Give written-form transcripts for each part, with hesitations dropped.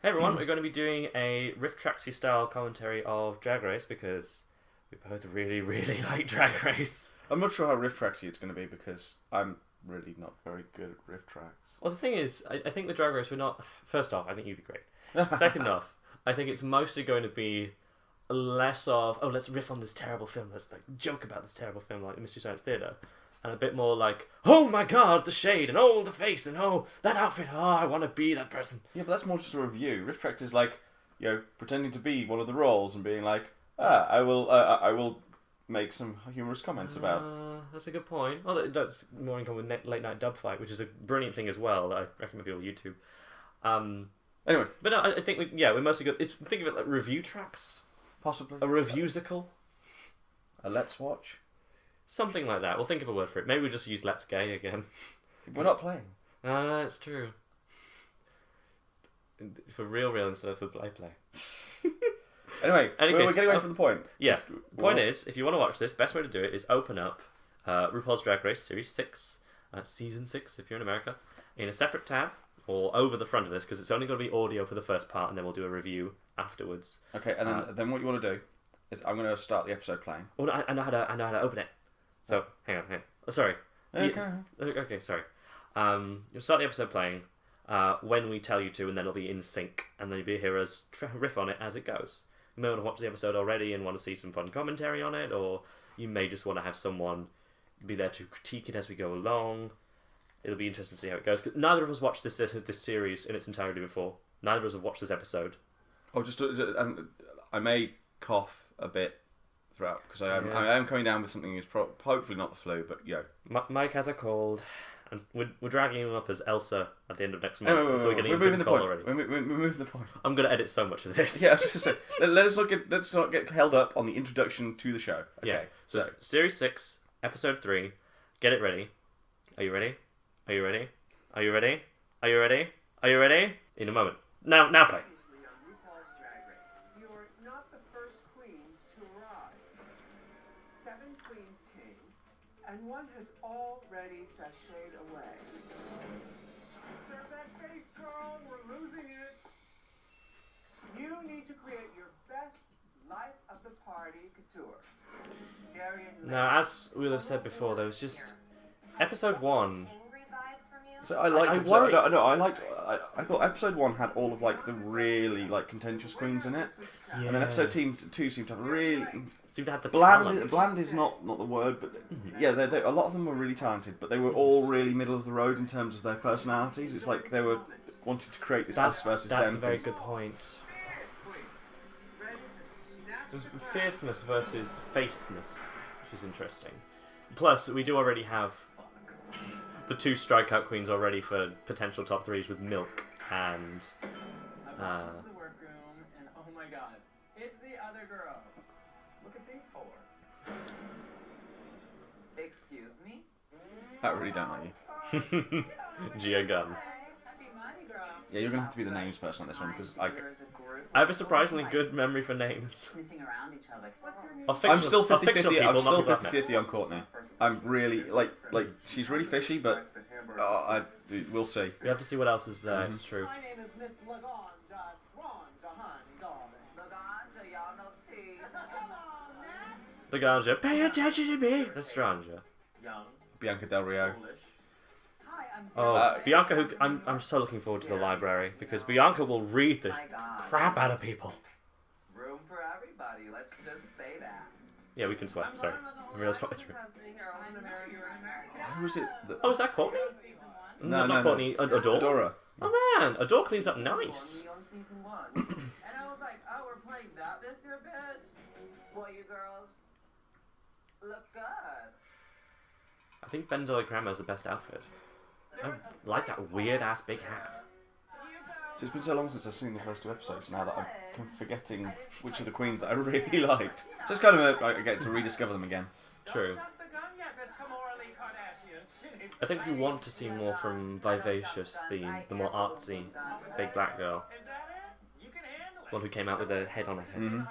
Hey everyone, we're going to be doing a Riff Traxy style commentary of Drag Race because we both really, really like Drag Race. I'm not sure how riff tracksy it's going to be because I'm really not very good at riff tracks. Well, the thing is, I think the Drag Race, we're not... First off, I think you'd be great. Second off, I think it's mostly going to be less of, oh, let's riff on this terrible film, let's like joke about this terrible film like Mystery Science Theatre, and a bit more like, oh my god, the shade, and oh, the face, and oh, that outfit, oh, I want to be that person. Yeah, but that's more just a review. Riff tracks is like, pretending to be one of the roles and being like, I will make some humorous comments about. That's a good point. Well, that's more in common with Late Night Dub Fight, which is a brilliant thing as well that I recommend people on YouTube. Anyway. But no, I think we're mostly good. Think of it like review tracks. Possibly. A reviewsicle. A let's watch. Something like that. We'll think of a word for it. Maybe we'll just use Let's Gay again. We're not playing. That's true. For real instead of for play. Anyway, we're getting away from the point. Yeah. The point is, if you want to watch this, best way to do it is open up RuPaul's Drag Race Series 6, Season 6 if you're in America, in a separate tab, or over the front of this, because it's only going to be audio for the first part, and then we'll do a review afterwards. Okay, and then what you want to do is I'm going to start the episode playing. Oh, no, I know how to open it. So, hang on. Oh, sorry. Okay, sorry. You'll start the episode playing when we tell you to, and then it'll be in sync, and then you'll hear us riff on it as it goes. You may want to watch the episode already and want to see some fun commentary on it, or you may just want to have someone be there to critique it as we go along. It'll be interesting to see how it goes. 'Cause neither of us watched this series in its entirety before. Neither of us have watched this episode. Oh, I may cough a bit throughout because I am coming down with something that's hopefully not the flu, but Mike has a cold, and we're dragging him up as Elsa at the end of next month, so we're getting moving the point already. We're moving the point. I'm going to edit so much of this. Yeah, I was just say, let's not get held up on the introduction to the show. Okay, yeah. So Series 6, Episode 3. Get it ready. Are you ready? Are you ready? Are you ready? Are you ready? Are you ready? In a moment. Now play. Previously on RuPaul's Drag Race, you're not the first queens to arrive. 7 queens came, and one has already sashayed away. Serve that face, girl. We're losing it. You need to create your best life of the party couture. Now, as we'll have said before, there was just Episode 1. So I liked it. I thought episode 1 had all of like the really like contentious queens in it, Yeah. and then episode 2 seemed to have really The bland. Bland is not the word, but yeah, a lot of them were really talented, but they were all really middle of the road in terms of their personalities. It's like they were wanting to create this us versus them. That's a very good point. There's fierceness versus faceness, which is interesting. Plus, we do already have the 2 strikeout queens already for potential top 3s with Milk and. the workroom, and oh my god, it's the other girl. Look at these whores. Excuse me? I really don't like you. Gia Gunn. Happy Mardi Gras. Yeah, you're gonna have to be the names person on this one because I have a surprisingly good memory for names. Sniffing around each other. What's her name? I'm still 50-50. I'm still 50-50 50-50 on Courtney. I'm really like she's really fishy, but we'll see. We have to see what else is there. It's true. My name is Miss Laganja Swanja, honey, darling. Laganja, y'all know tea. Come on, Nat. The Ganja, pay attention to me. That's Stranger. Young, Bianca Del Rio. Polish. Hi, I'm Oh, Bianca, who I'm so looking forward to the library because Bianca will read the My God. crap out of people. Room for everybody. Let's just say that. Yeah, we can swear. Sorry, I realized partway through. Who was it? Oh, is that Courtney? No, not Courtney. Adore. Adora. Oh man, Adore cleans up nice. Only on season 1. And I was like, oh, we're playing that Mr. Bitch. Boy, you girls look good. I think Ben Diagramma is the best outfit. I like that weird ass big hat. So it's been so long since I've seen the first 2 episodes now that I'm kind of forgetting which of the queens that I really liked. So it's kind of I get to rediscover them again. True. I think we want to see more from Vivacious, the more artsy big black girl. One who came out with a head on her head. Mm-hmm. Auntie,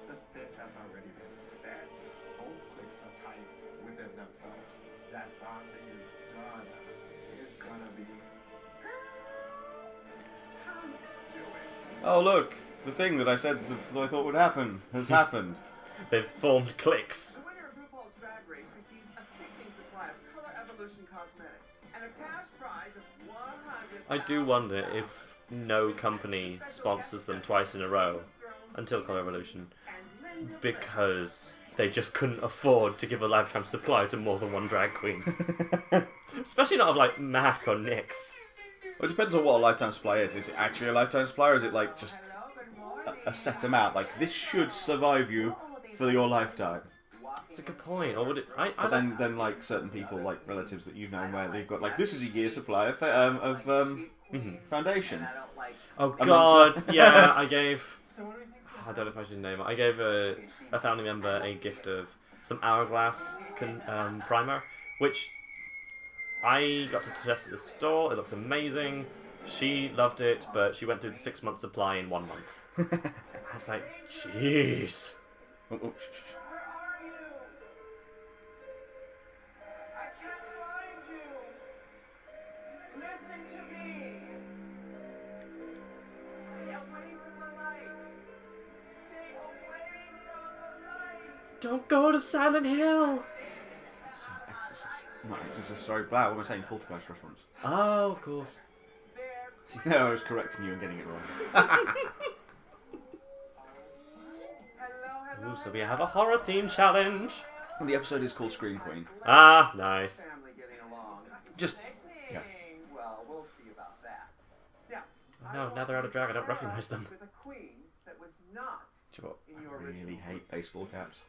the stage has already been set. Both cliques are tight within themselves. That bonding is done. It's gonna be Oh look, the thing that I said that I thought would happen has happened. They've formed cliques. The winner of RuPaul's Drag Race receives a sickening supply of Color Evolution cosmetics and a cash prize of 100. I do wonder if no company sponsors them twice in a row until Color Evolution, because they just couldn't afford to give a lifetime supply to more than one drag queen. Especially not of like MAC or NYX. Well, it depends on what a lifetime supply is. Is it actually a lifetime supply, or is it like just a set amount? Like, this should survive you for your lifetime. It's a good point. Or would it? But then like certain people, like relatives that you've known, where they've got like, this is a year's supply of foundation. Oh god, yeah. I don't know if I should name it. I gave a family member a gift of some Hourglass primer, which I got to test at the store. It looks amazing. She loved it, but she went through the 6-month supply in 1 month. I was like, jeez. Oh, Where are you? I can't find you. Listen to me. Stay away from the light. Stay away from the light. Don't go to Silent Hill. Exorcist. Not Exorcist, sorry. Wow, what am I saying? Poltergeist reference. Oh, of course. See, no, I was correcting you and getting it wrong. Hello. Ooh, so we have a horror theme challenge. And the episode is called Scream Queen. Ah, nice. Family getting along. Just, yeah. Well, we'll see about that. No, now they're out of drag. I don't recognise them. With a queen that was not Do you know in what? your I really original hate baseball caps.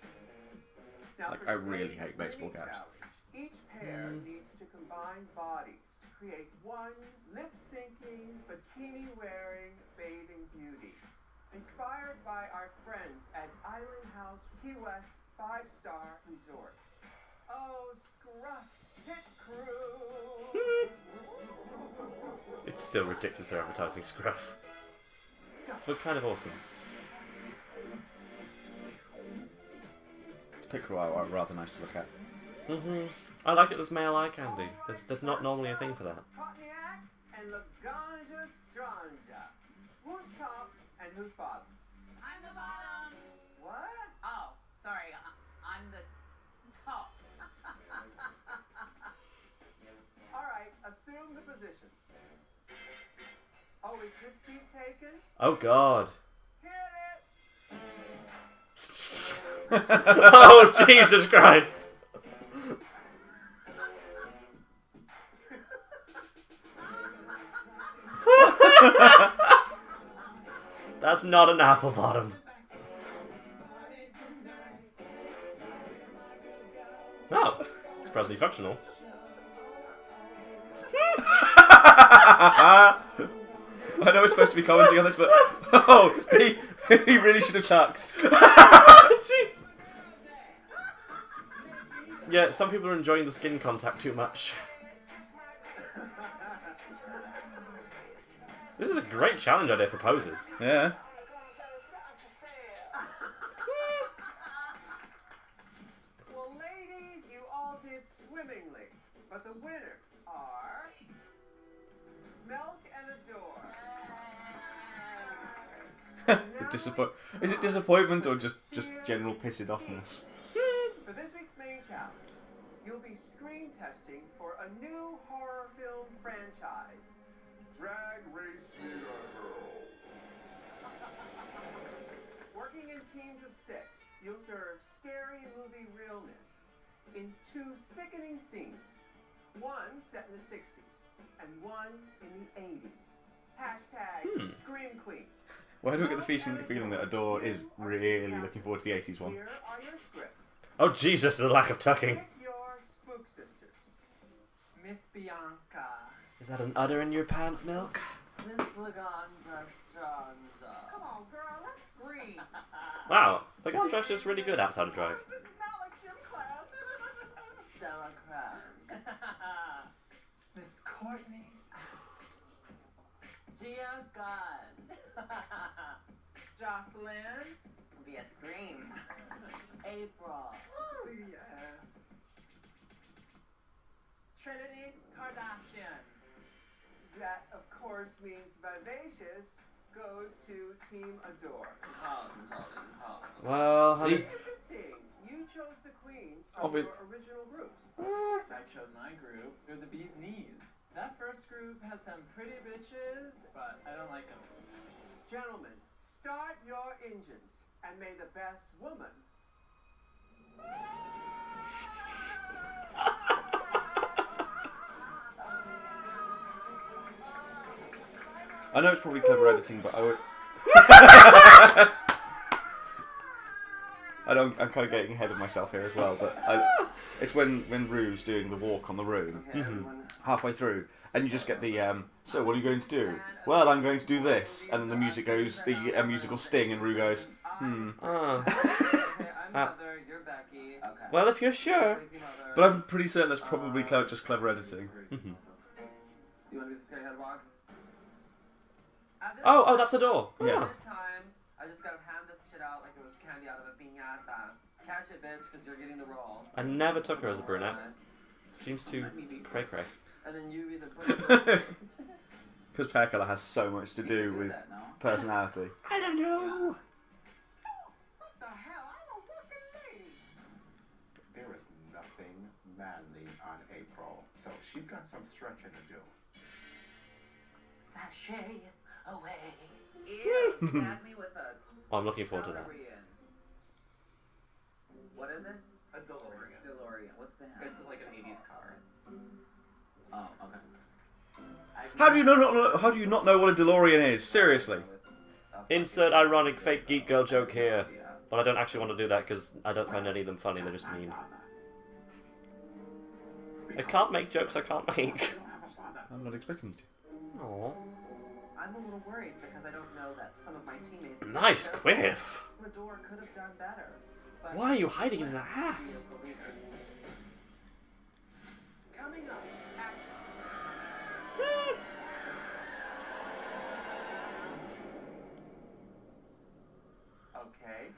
Now, Like, for I really today's hate baseball screening caps. challenge, each pair needs to combine bodies to create one lip-syncing, bikini-wearing bathing beauty. Inspired by our friends at Island House Key West 5-star Resort. Oh, Scruff Pit Crew! It's still ridiculous they're advertising Scruff. But kind of awesome. Pickerel are rather nice to look at. I like it as male eye candy. There's not normally a thing for that. Cognac and Laganja Stranja. Who's top and who's bottom? I'm the bottom. What? Oh, sorry. I'm the top. All right, assume the position. Oh, is this seat taken? Oh god. Hit it! Oh Jesus Christ. That's not an apple bottom. Oh, surprisingly functional. I know we're supposed to be commenting on this, but oh, he really should have tucked. Yeah, some people are enjoying the skin contact too much. This is a great challenge idea for poses. Yeah. Well, ladies, you all did swimmingly, but the winners are Milk and Adore. Is it disappointment or just general pissing offness? For this week's main challenge, you'll be screen testing for a new horror film franchise, Drag Race Girl. Working in teams of 6, you'll serve scary movie realness in 2 sickening scenes. One set in the 60s and one in the 80s. Hashtag Scream Queen. Why do I get the feeling that Adore is really looking forward to the 80s one? Here are your scripts. Oh Jesus, the lack of tucking. Pick your spook sisters. Miss Bianca. Is that an udder in your pants, Milk? Miss Laganja Stranza. Come on, girl, let's scream. Wow, the contrast is really good outside of drag. This is not like gym class. Stella Crab. Miss Courtney. Gia Gunn. Jocelyn. Be a scream. April. Yeah. Trinity Kardashian. That, of course, means vivacious goes to Team Adore. Well, See? Interesting. You chose the queens from Obvious. your original groups. I chose my group. They're the bee's knees. That first group has some pretty bitches, but I don't like them. Gentlemen, start your engines, and may the best woman. I know it's probably clever editing, but I would. I'm kind of getting ahead of myself here as well, but it's when Rue's doing the walk on the room, halfway through, and you just get the, so what are you going to do? Well, I'm going to do this, and then the music goes, the musical sting, and Rue goes, Okay, I'm Heather, you're Becky. Okay. Well, if you're sure. Crazy mother. But I'm pretty certain that's probably just clever editing. You want to do the scary head box? Oh, that's the door. Yeah. This time, I just gotta hand this shit out like it was candy out of a piñata. Catch it, bitch, because you're getting the role. I never took her as a brunette. Seems too cray-cray. And then you be the Because hair colour has so much to do with personality. I don't know. What the hell? I don't fucking mean. There is nothing manly on April, so she's got some stretching to do. Sashay away. Ew, snag me with a Oh, I'm looking forward to that. DeLorean. What is it? A DeLorean. DeLorean. What's the hell? It's like an 80s car. Oh, okay. How do you not know what a DeLorean is? Seriously. Insert ironic fake geek girl joke here. But I don't actually want to do that because I don't find any of them funny, they're just mean. I can't make jokes I can't make. I'm not expecting you to. Aww. I'm a little worried because I don't know that some of my teammates. Nice quiff. Rador could have done better. But Why are you hiding in a hat? Coming up, action. Okay.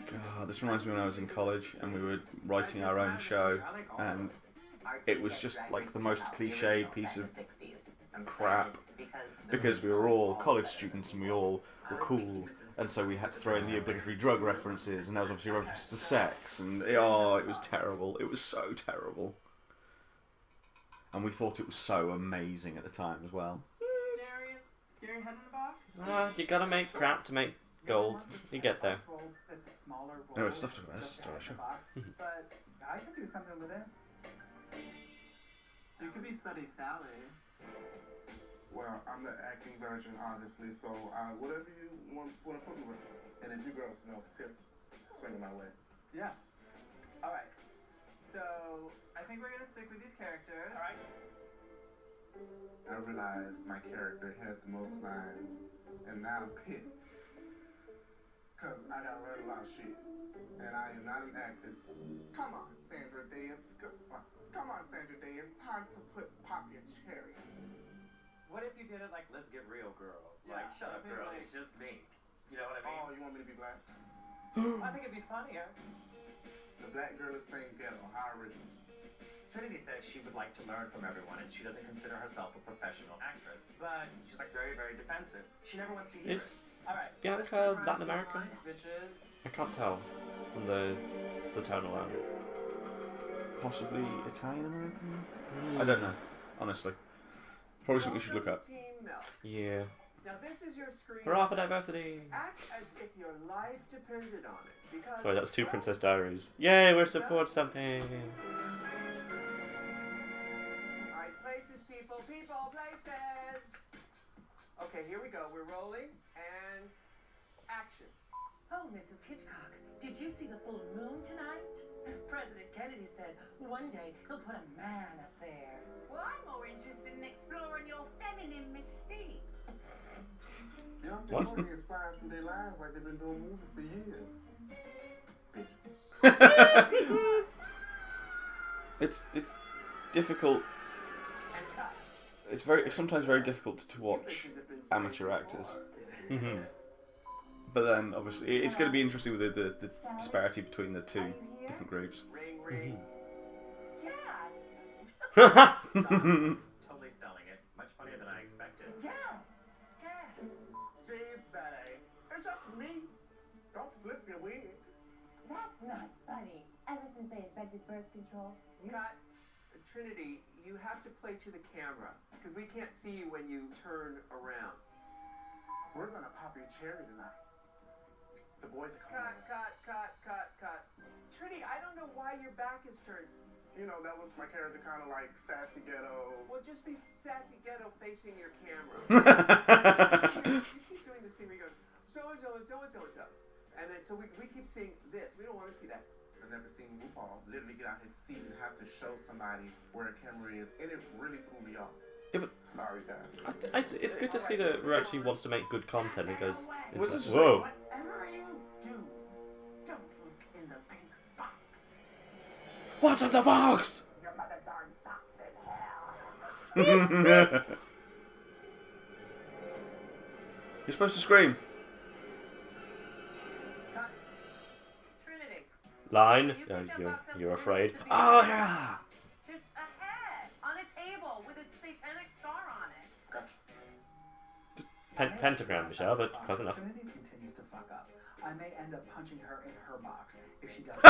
God, this reminds me when I was in college and we were writing our own show, and it was just like the most cliched piece of crap because we were all college students and we all were cool, and so we had to throw in the obligatory drug references, and there was obviously references to sex, and it was terrible. It was so terrible, and we thought it was so amazing at the time as well. Darius, scary head in the box? You gotta make crap to make gold. You get there. No, it's stuff to rest. Sure. But I could do something with it. You could be Study Sally. Well, I'm the acting version, honestly, so whatever you want to put me with. And if you girls know tips, swing it my way. Yeah. Alright. So, I think we're gonna stick with these characters. Alright. I realize my character has the most lines, and now I'm pissed. Because I got read a lot of shit. And I am not an actor. Come on, Sandra Day. Come on, Sandra Day. It's time to pop your cherry. What if you did it like Let's Get Real Girl? Like, shut up, girl, it's just me. You know what I mean? Oh, you want me to be black? I think it'd be funnier. The black girl is playing ghetto. How original. Trinity says she would like to learn from everyone, and she doesn't consider herself a professional actress. But she's like very, very defensive. She never wants to hear it. Is Alright. Bianca Latin American? Bitches. I can't tell from the tone alone. Possibly Italian American? I don't know, honestly. Probably something we should look up. Team Mel. Yeah. Now this is your screen. Hurrah for diversity! Act as if your life depended on it. Because Sorry, that was two Princess Diaries. Yay, we're support something! Alright, places, people, places! Okay, here we go. We're rolling, and action. Oh, Mrs. Hitchcock, did you see the full moon tonight? President Kennedy said one day he'll put a man up there. Well, I'm more interested in exploring your feminine mystique. Young What? people get inspired from their lives like they've been doing movies for years. It's difficult. It's sometimes very difficult to watch amateur actors. Mm-hmm. But then obviously it's going to be interesting with the disparity between the two different groups. Ring, ring. Totally selling it. Much funnier than I expected. Yeah. Yes. Jeez, Betty. It's up to me. Don't flip your wig. That's not funny. Ever since they invented birth control. Cut. Trinity, you have to play to the camera because we can't see you when you turn around. We're gonna pop your cherry tonight. The boys are coming. Cut. Trinity, I don't know why your back is turned. You know, that was my character, kind of like sassy ghetto. Well, just be sassy ghetto facing your camera. You keep doing this thing where you go, so-and-so. And then, so we keep seeing this. We don't want to see that. I've never seen RuPaul literally get out his seat and have to show somebody where a camera is, and it really threw me off. Yeah, but Sorry, guys. it's good to see that Ru actually wants to make good content. It goes, Was it's it like, whoa. Whatever you do, don't look in the pink box. What's in the box? Your mother darn socks in hell. You're supposed to scream. Trinity. Line. You pick that box up You're for afraid. me to be Oh honest. yeah. There's a head on a table with a satanic star on it. Pentagram, Michelle, but close enough. Trinity continues to fuck up. I may end up punching her in her box if she doesn't.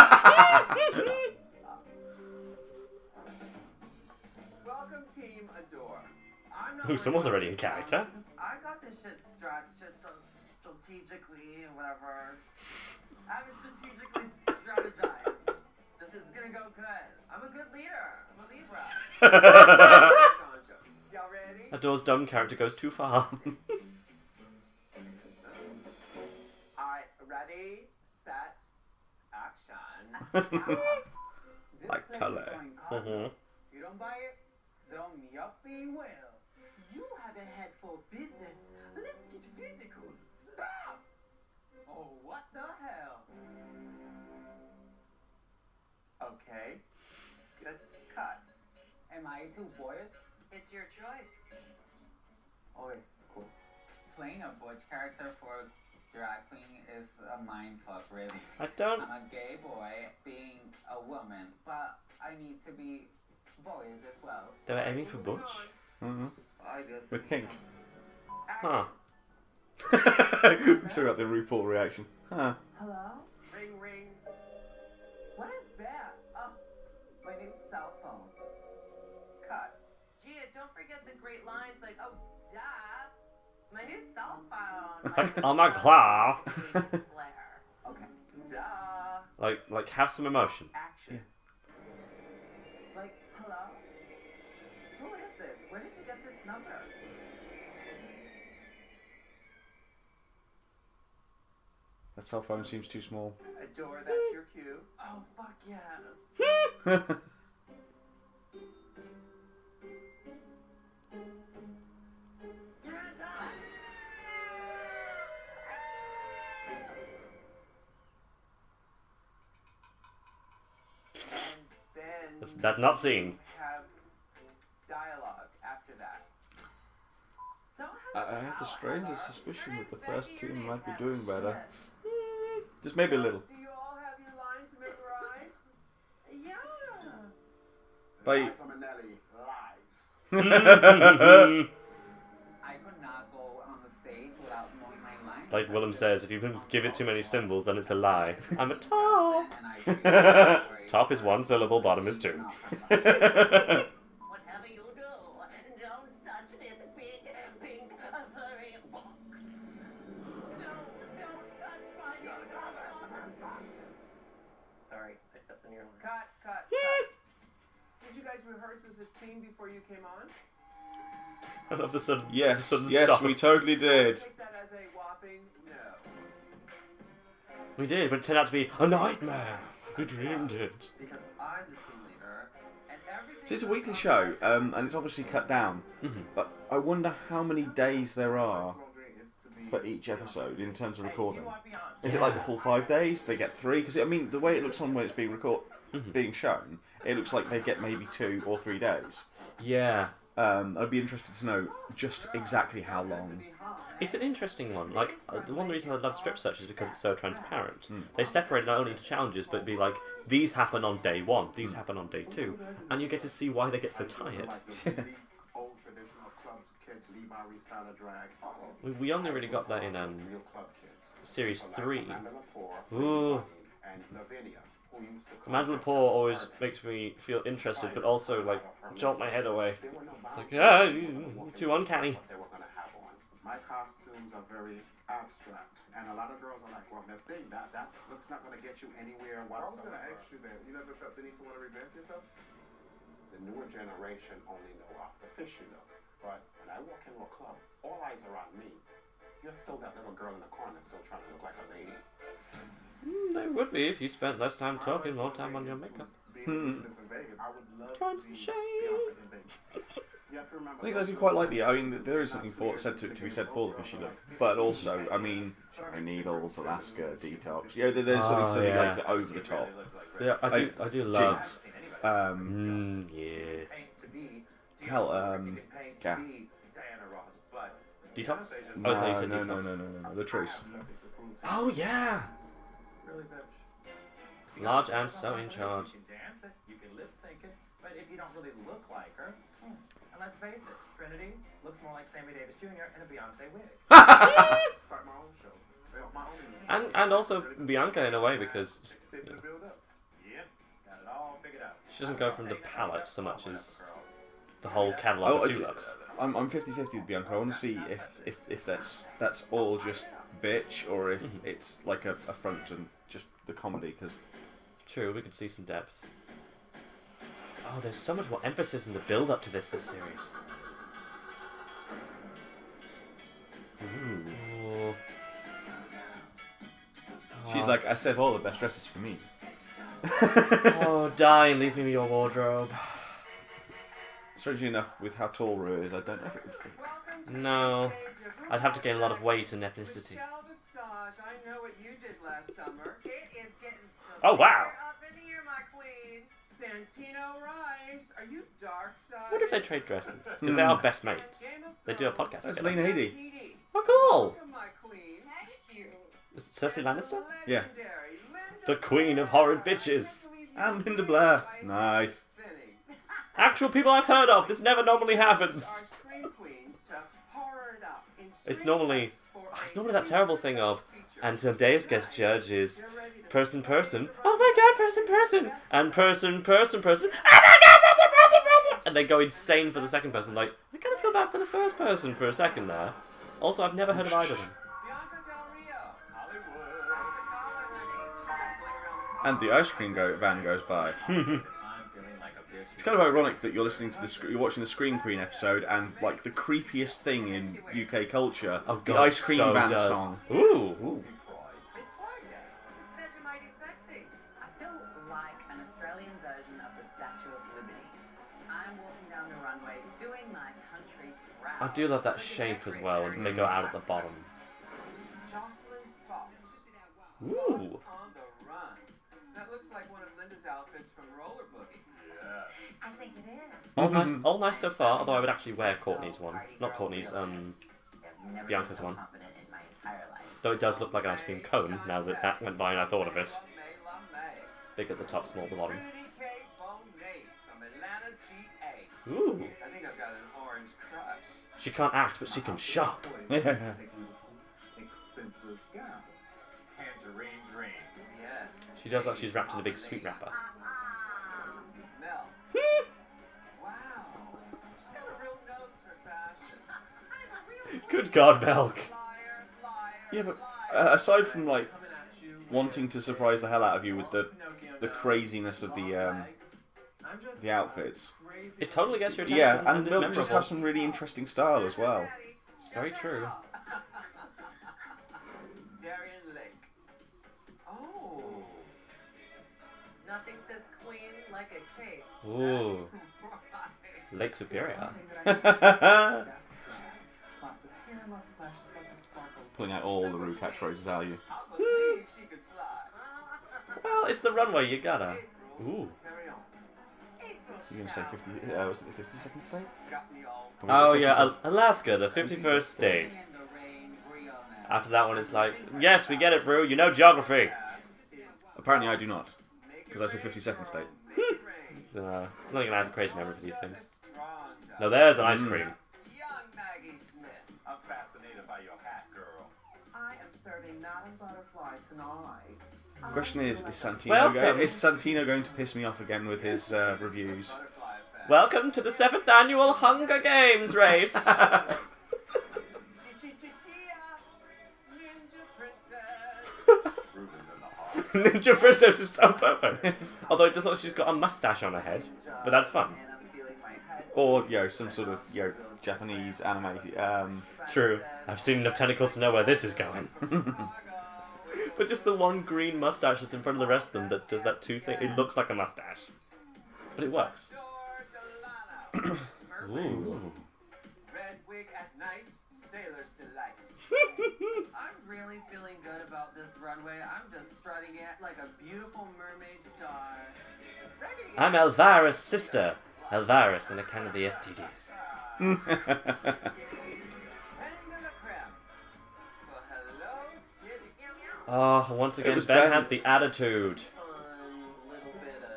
Welcome, Team Adore. I'm not Ooh, someone's already in character. I got this shit strategically and whatever. I haven't strategically strategized. This is gonna go good. I'm a good leader. I'm a Libra. Y'all ready? Adore's dumb character goes too far. Ready, set, action. Like Tully. You don't buy it? Sell me up and well. You have a head for business. Let's get physical. Stop! Oh, what the hell? Okay, let's cut. Am I too boyish? It's your choice. Okay, cool. Playing a butch character for drag queen is a mindfuck, really. I don't. I'm a gay boy being a woman, but I need to be boyish as well. They were aiming for Butch. Mm-hmm. I just With pink. Huh. Sorry about the RuPaul reaction. Huh. Hello? Ring, ring. What is that? Oh, my new cell phone. Cut. Gia, don't forget the great lines like, oh, duh. My new cell phone. Like, oh my god. Flair. Okay. Duh. Like have some emotion. Action. Like, hello? Who is this? Where did you get this number? That cell phone seems too small. Adore, that's your cue. Oh, fuck yeah. And then That's not seen. have dialogue after that. I have the strangest suspicion that the first team might be doing better. Just maybe a little. Do you all have your lines memorized? Yeah. Bye. I could not go on the stage without knowing my lines. It's like Willem says, if you give it too many symbols, then it's a lie. I'm a top. And I Top is one syllable, bottom is two. Whatever you do, don't touch this big, pink, furry box. No, don't touch my box. Sorry, I stepped in your line. Cut. Did you guys rehearse as a team before you came on? I love the sudden. Yes, sudden yes, stop. we totally did. Take that as a whopping no. We did, but it turned out to be a nightmare. We dreamed it. Because I'm the team leader, and everything. So it's a weekly show, and it's obviously cut down. But I wonder how many days there are for each episode in terms of recording. Is it like the full 5 days? They get 3? Because I mean, the way it looks on when it's being being shown, it looks like they get maybe 2 or 3 days. Yeah. I'd be interested to know just exactly how long. It's an interesting one. Like, the one reason I love strip search is because it's so transparent. They separate it not only into challenges, but be like, these happen on day 1, these happen on day 2, and you get to see why they get so tired. We only really got that in series 3. Ooh. Amanda Lepore always makes me feel interested, but also like jolt my head away. It's like, too uncanny. My costumes are very abstract, and a lot of girls are like, well, this thing, that looks not going to get you anywhere whatsoever. I was going to ask you that. You never felt the need to want to revamp yourself? The newer generation only know off the fishy look. But when I walk into a club, all eyes are on me. You're still that little girl in the corner still trying to look like a lady. They would be if you spent less time talking, more time on your makeup. Crimes and shame. I think it's actually quite like I mean, there is something to be said for the fishy look, but also, I mean, Sharon Needles, Alaska, Detox. Yeah, there's something for like the over the top. Yeah, I do love. Yes. Hell, Detox? No, no, the truce. Oh yeah. Large and so in charge. You can dance it, you can lip sync it, but if you don't really look like her, and let's face it, Trinity looks more like Sammy Davis Jr. in a Beyonce wig. And also Bianca in a way, because Yep, got it all figured out. she doesn't go from the palette so much as the whole catalogue of Dulux. I'm 50-50 with Bianca. I want to see if that's all just bitch, or if it's like a front and just the comedy, because... True, we could see some depth. Oh, there's so much more emphasis in the build-up to this series. Ooh. She's like, I saved all the best dresses for me. Oh, die and leave me with your wardrobe. Strangely enough, with how tall Rue is, I don't know if it would fit. No. I'd have to gain a lot of weight and ethnicity. I know what you did last summer. It is getting Oh, wow. up in here, my queen. Santino Rice, are you dark side? I wonder if they trade dresses, because they are best mates. They do a podcast That's together. Lena Headey. Oh, cool! Welcome, my queen. Thank you. Is it Cersei Lannister? Yeah. The queen of horrid bitches. And Linda Blair. Nice. Actual people I've heard of. This never normally happens. It's normally that terrible thing of, and today's guest judge is person. Oh my god, person. And person. Oh my god, person. And they go insane for the second person. Like, I kind of feel bad for the first person for a second there. Also, I've never heard of either of them. And the ice cream van goes by. It's kind of ironic that you're listening to you're watching the Scream Queen episode, and like the creepiest thing in UK culture, oh, God, the ice cream so van does. song. Ooh. Vegemite sexy. I feel like an Australian version of the Statue of Liberty. I'm walking down the runway doing my country proud. I do love that shape as well, and they go out at the bottom. Ooh. On the run. That looks like one of Linda's outfits from Roller Boogie. I think it is. All nice so far, although I would actually wear Courtney's one. Not Courtney's, Bianca's one. Though it does look like an ice cream cone, now that that went by and I thought of it. Big at the top, small at the bottom. Ooh. I think I've got an orange crush. She can't act, but she can shop. Expensive gown. Tangerine dream. Yes. She does like she's wrapped in a big sweet wrapper. Mel. Wow. She's got a real nose for fashion. Good God, Milk. Yeah, but aside from like wanting to surprise the hell out of you with the craziness of the outfits, It totally gets your attention. yeah, and it's they'll memorable. just have some really interesting style as well. It's very true. Darien Lake. Oh. Nothing says queen like a cape. Ooh. Lake Superior. Pulling out all the Rue catchphrases out of you. I believe she could fly. Well, it's the runway, you gotta. Ooh. Carry on. Hey, You're gonna say 50? Was it the 52nd state? Oh yeah, Alaska, the 51st state. After that one, it's like, yes, we get it, bro. You know geography. Apparently, I do not, because I say 52nd state. I'm not gonna have a crazy memory for these things. No, there's an ice cream. I'm fascinated by your hat, girl. I am serving not a butterfly tonight. The question is Santino going to piss me off again with his reviews? Welcome to the 7th annual Hunger Games race. Ninja Princess is so perfect. Although it does look like she's got a mustache on her head, but that's fun. Or, some sort of, Japanese anime. True. I've seen enough tentacles to know where this is going. But just the one green mustache that's in front of the rest of them that does that two thing. It looks like a mustache. But it works. Ooh. Red wig at night, sailor's delight. I'm really feeling good about this runway. I'm just strutting it like a beautiful mermaid star. I'm Elvira's sister. Elvira's and a can of the STDs. Oh, once again, Ben has the attitude.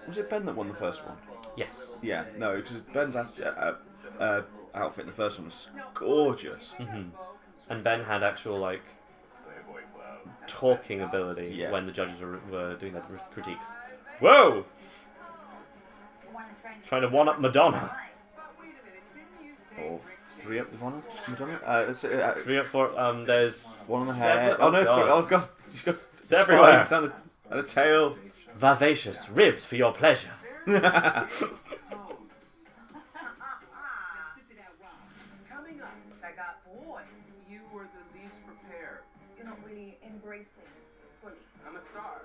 Was it Ben that won the first one? Yes. Yeah, no, because Ben's outfit in the first one was gorgeous. Mm-hmm. And Ben had actual, talking ability when the judges were doing their critiques. Whoa! Trying to one-up Madonna. Or 3-up Madonna? 3 up 4, there's... one on the 7, head. oh no, god. oh god. She's got It's everywhere. spikes and a tail. Vivacious, ribbed for your pleasure. Coming up, I got boy. you were the least prepared. You're not really embracing fully. I'm a star.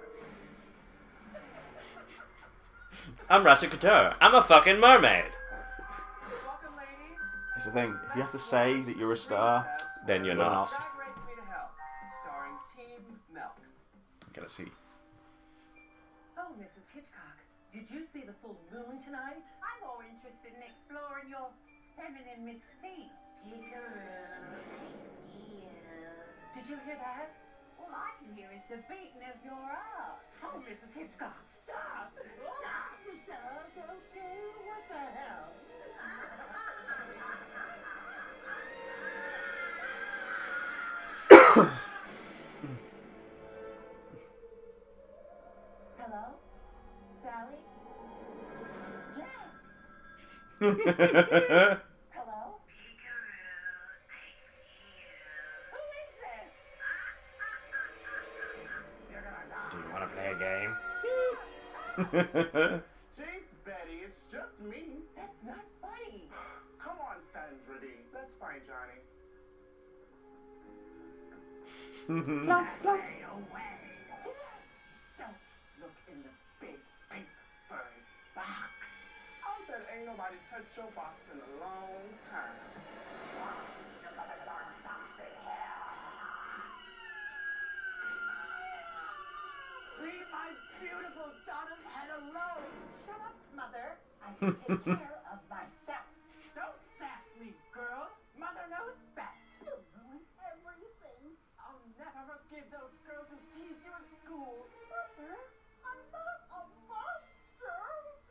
I'm Ratchet Couture. I'm a fucking mermaid. Welcome, ladies. Here's the thing, if you have to say that you're a star, Then you're You're not. not. Drag Race Me to Hell, starring Team Milk. I'm gonna see. Oh, Mrs. Hitchcock, did you see the full moon tonight? I'm more interested in exploring your feminine mystique. Did you hear that? All I can hear is the beating of your heart. Oh, Mrs. Hitchcock, stop! Stop! Don't do what the hell? Hello? Sally? Hello? Who is this? Do you want to play a game? Jeez, Betty, it's just me. That's not funny. Come on, Sandra D. Let's find Johnny. Plants. Stay away. Don't look in the big pink furry box. I bet ain't nobody touched your box in a long time. Leave my beautiful daughter's head alone. Shut up, Mother. I can take care of myself. Don't sass me, girl. Mother knows best. You'll ruin everything. I'll never forgive those girls who teased you in school. Mother, I'm not a monster.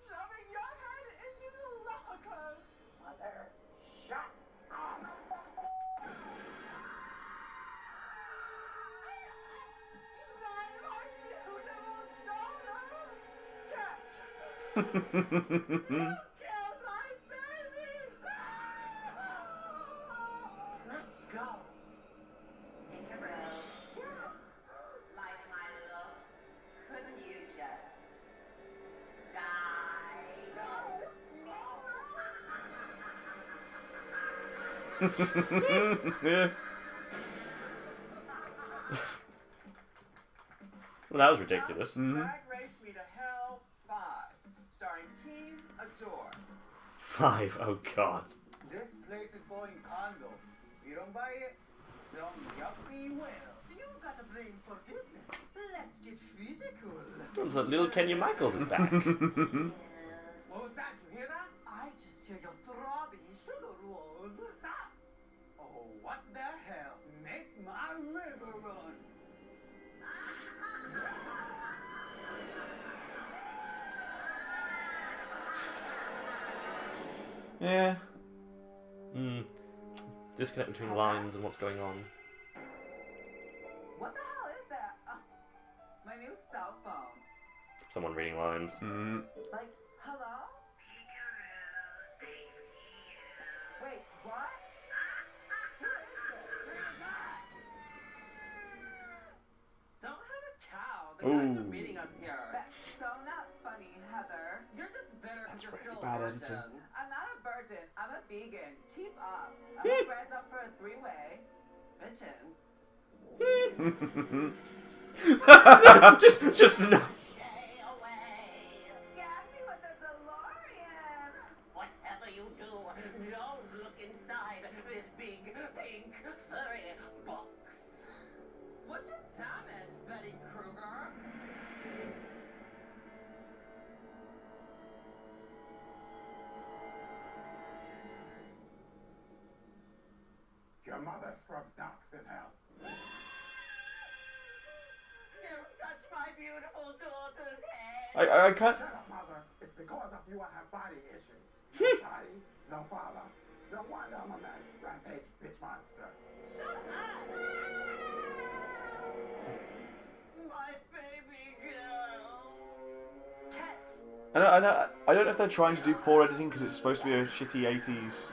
Shoving your head into the lockers. Mother, shut up. Let's go. Like my look, couldn't you just die? Well, that was ridiculous. Drag Race Me to Hell 5, starring Team Adore. 5, oh god. This place is going condo. You don't buy it? Don't yuppie will. You got to blame forgiveness. Let's get physical. Sounds like little Kenya Michaels is back. What was that? You hear that? Yeah. Disconnect between lines and what's going on. What the hell is that? Oh, my new cell phone. Someone reading lines. Like, hello? Wait, what? Who is this? Don't have a cow. The guys are meeting us here. That's so not funny, Heather. You're just bitter because you're still a bad virgin. editing. I'm not a virgin. I'm a vegan. Keep up. I'm friends up for a three-way. Bitchin'. just no. Gassy with a DeLorean. Whatever you do, don't look inside this big, pink, furry box. What's your damage, Betty Kruger? Your mother scrubs docks in hell. Don't touch my beautiful daughter's head. I can't. Shut up, mother. It's because of you I have body issues. No body, no father. No wonder I'm a man. Rampage bitch monster. My baby girl. I don't know if they're trying to do poor editing because it's supposed to be a shitty 80s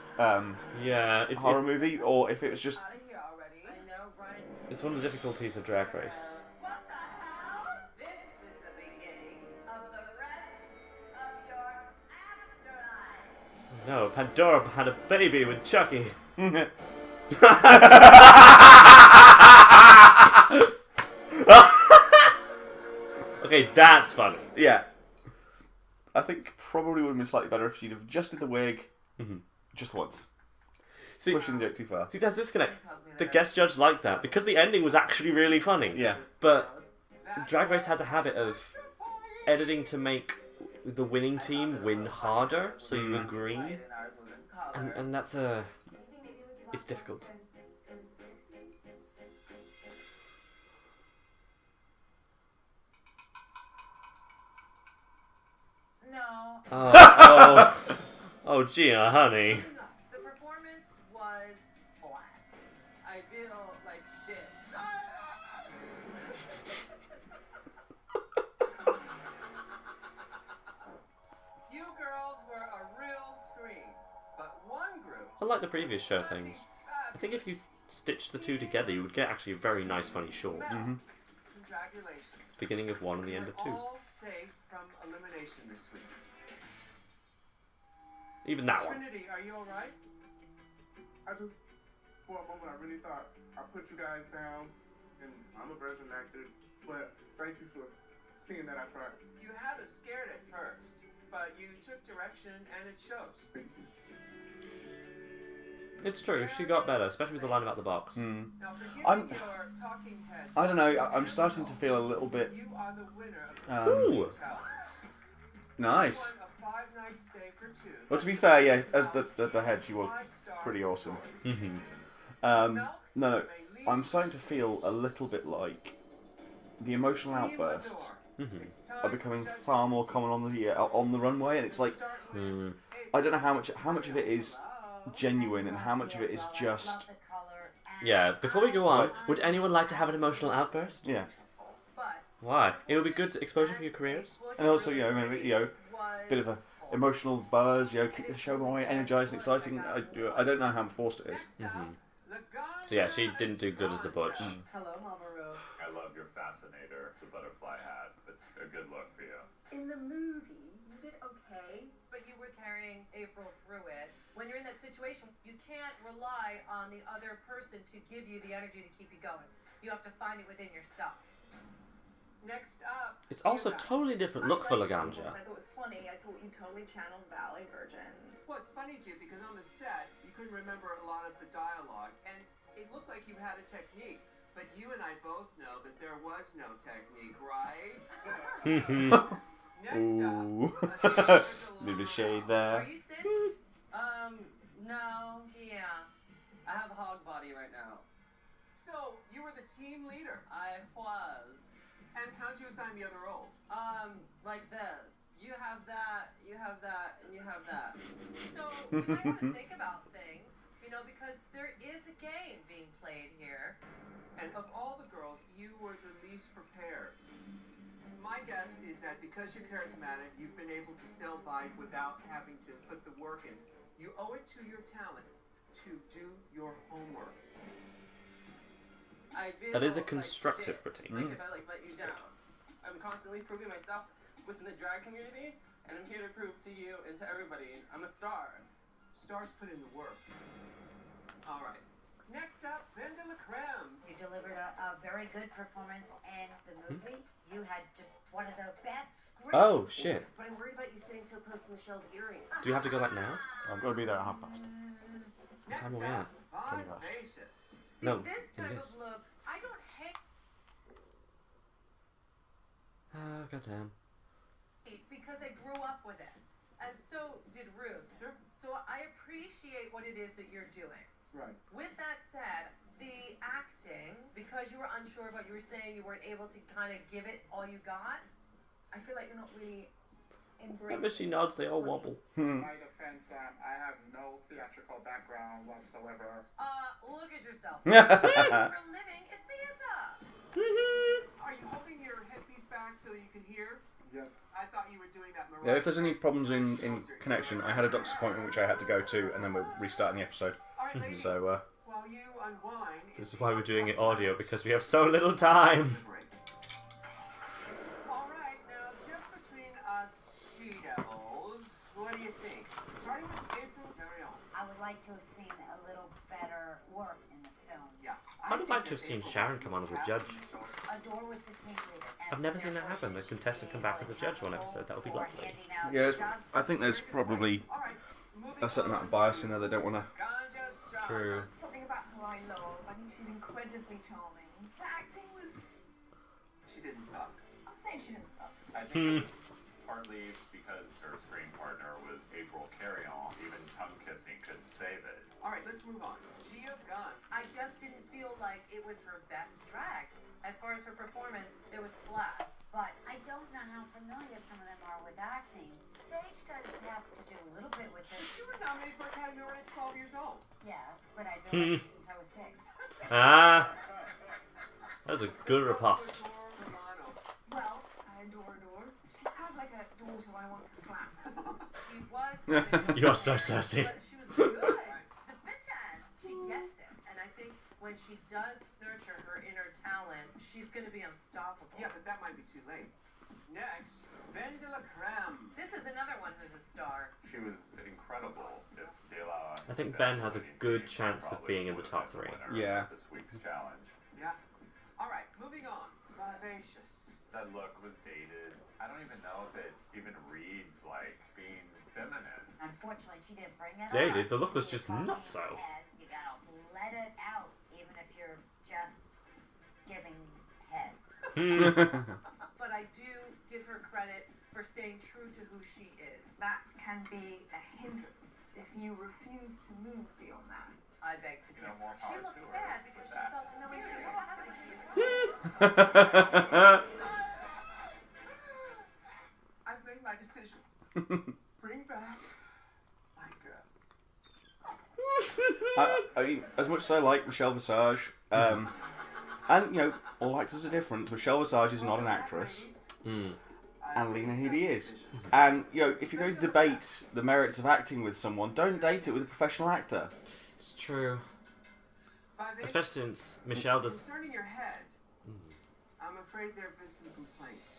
Yeah, horror movie, or if it was just. Out of here already. I know, right? It's one of the difficulties of Drag Race. What the hell? This is the beginning of the rest of your afterlife. No, Pandora had a baby with Chucky. Okay, that's funny. Yeah. I think probably would have been slightly better if she'd have adjusted the wig just once. See, Pushing the joke too far. see, there's disconnect. The guest judge liked that because the ending was actually really funny. Yeah. But Drag Race has a habit of editing to make the winning team win harder, so you agree, and that's it's difficult. No. Oh, Gia, honey. The performance was flat. I feel like shit. You girls were a real scream, but one group. Unlike the previous show things, I think if you stitch the two together, you would get actually a very nice, funny short. Congratulations. Beginning of one and the end of two. All safe from elimination this week. Even that one. Trinity, are you alright? I just, for a moment, I really thought I put you guys down, and I'm a virgin actor, but thank you for seeing that I tried. You had us scared at first, but you took direction and it shows. Thank you. It's true, she got better, especially with the line about the box. Now, forgive I'm- your talking head. I don't know, I'm starting to feel a little bit You are the winner of the Ooh. challenge. nice. You won a 5-night stay for two. Well, to be fair, yeah, as the head, she was 5-star pretty awesome. Mm-hmm. No, I'm starting to feel a little bit like the emotional outbursts are becoming far more common on the runway, and it's like I don't know how much of it is genuine and how much of it is just Yeah, before we go on, would anyone like to have an emotional outburst? yeah, Why? It would be good exposure for your careers. and also maybe bit of a emotional buzz, keep the show more energized and exciting. I don't know how forced it is. So yeah, she didn't do good as the Butch. Hello, Mama Rose. I love your fascinator, the butterfly hat. It's a good look for you. In the movie, you did okay. But you were carrying April through it. When you're in that situation, you can't rely on the other person to give you the energy to keep you going. You have to find it within yourself. Next up. It's also a totally different look for Laganja. I thought it was funny. I thought you totally channeled Valley Virgin. Well, it's funny, Jim, because on the set, you couldn't remember a lot of the dialogue, and it looked like you had a technique. But you and I both know that there was no technique, right? Next Ooh, up. bit of shade there. Are you cinched? No. Yeah. I have a hog body right now. So, you were the team leader. I was. And how'd you assign the other roles? Like this. You have that, you have that, and you have that. So you might want to think about things, you know, because there is a game being played here. And of all the girls, you were the least prepared. My guess is that because you're charismatic, you've been able to sell Vibe without having to put the work in. You owe it to your talent to do your homework. I feel That is a like constructive shit. critique. Like if I let you down. I'm constantly proving myself within the drag community, and I'm here to prove to you and to everybody I'm a star. Stars put in the work. All right. Next up, Ben de la Creme. You delivered a very good performance in the movie. You had just one of the best scripts. Oh shit! But I'm worried about you sitting so close to Michelle's earring. Do you have to go back now? I've got to be there at 1:30. Next time are we at? up, 20 Vivacious. See, No, this in type this. of look, I don't hate Ah, goddamn. because I grew up with it, and so did Ruth. Sure. So I appreciate what it is that you're doing. Right. With that said, the acting, because you were unsure of what you were saying, you weren't able to kind of give it all you got. I feel like you're not really embracing. Whenever she nods, they all wobble. In my defense, I have no theatrical background whatsoever. Look at yourself. For a living is theater. Are you holding your headpiece back so you can hear? Yes. I thought you were doing that, Mariah. Yeah, if there's any problems in connection, I had a doctor's appointment which I had to go to, and then we're restarting the episode. All right, ladies, So, while you unwind, This is why we're doing it audio, because we have so little time. All right, now just between us she-devils, what do you think? Starting with April Marion. I would like to have seen a little better work in the film. Yeah. I would like to have seen Sharon come on as a judge. Adore was the team leader. I've never seen that happen. A contestant come back as a judge one episode. That would be lovely. yeah, I think there's probably a certain amount of bias in there. They don't want to. True. Something about her I love. I think she's incredibly charming. The acting was... She didn't suck. I'm saying she didn't suck. I think it was partly because her screen partner was April Carrion. Even tongue kissing couldn't save it. All right, let's move on. Gia Gunn. I just didn't feel like it was her best drag. As far as her performance, it was flat. But I don't know how familiar some of them are with acting. Stage does have to do a little bit with this. You were nominated for Academy Award at 12 years old. Yes, but I've been acting since I was 6. Ah, that was a good riposte. Well, I adore Adore. She's kind of like a daughter I want to slap. She was kind of You are so sassy. but she was good. The bitch ass, she gets it. And I think when she does nurture her inner talent, she's going to be unstoppable. Yeah, but that might be too late. Next, Ben de la Creme. This is another one who's a star. She was incredible. If De La I think Ben has a good chance of being in the top 3. Yeah. This week's challenge. Yeah. All right, moving on. Vivacious. That look was dated. I don't even know if it even reads like being feminine. Unfortunately, she didn't bring it Dated? up. The look was You're just talking not so. head, you gotta let it out, even if you're just giving head. But I do give her credit for staying true to who she is. That can be a hindrance if you refuse to move beyond that. I beg to You know, differ. more She power looks to her sad with because she that. felt humiliated. I've made my decision. Bring back my girls. I mean, as much as I like Michelle Visage, and you know, all actors are different. Michelle Visage is not an actress, and Lena Headey is. And you know, if you're going to debate the merits of acting with someone, don't date it with a professional actor. It's true. Vivacious. Especially since Michelle does. Concerning your head, I'm afraid there have been some complaints.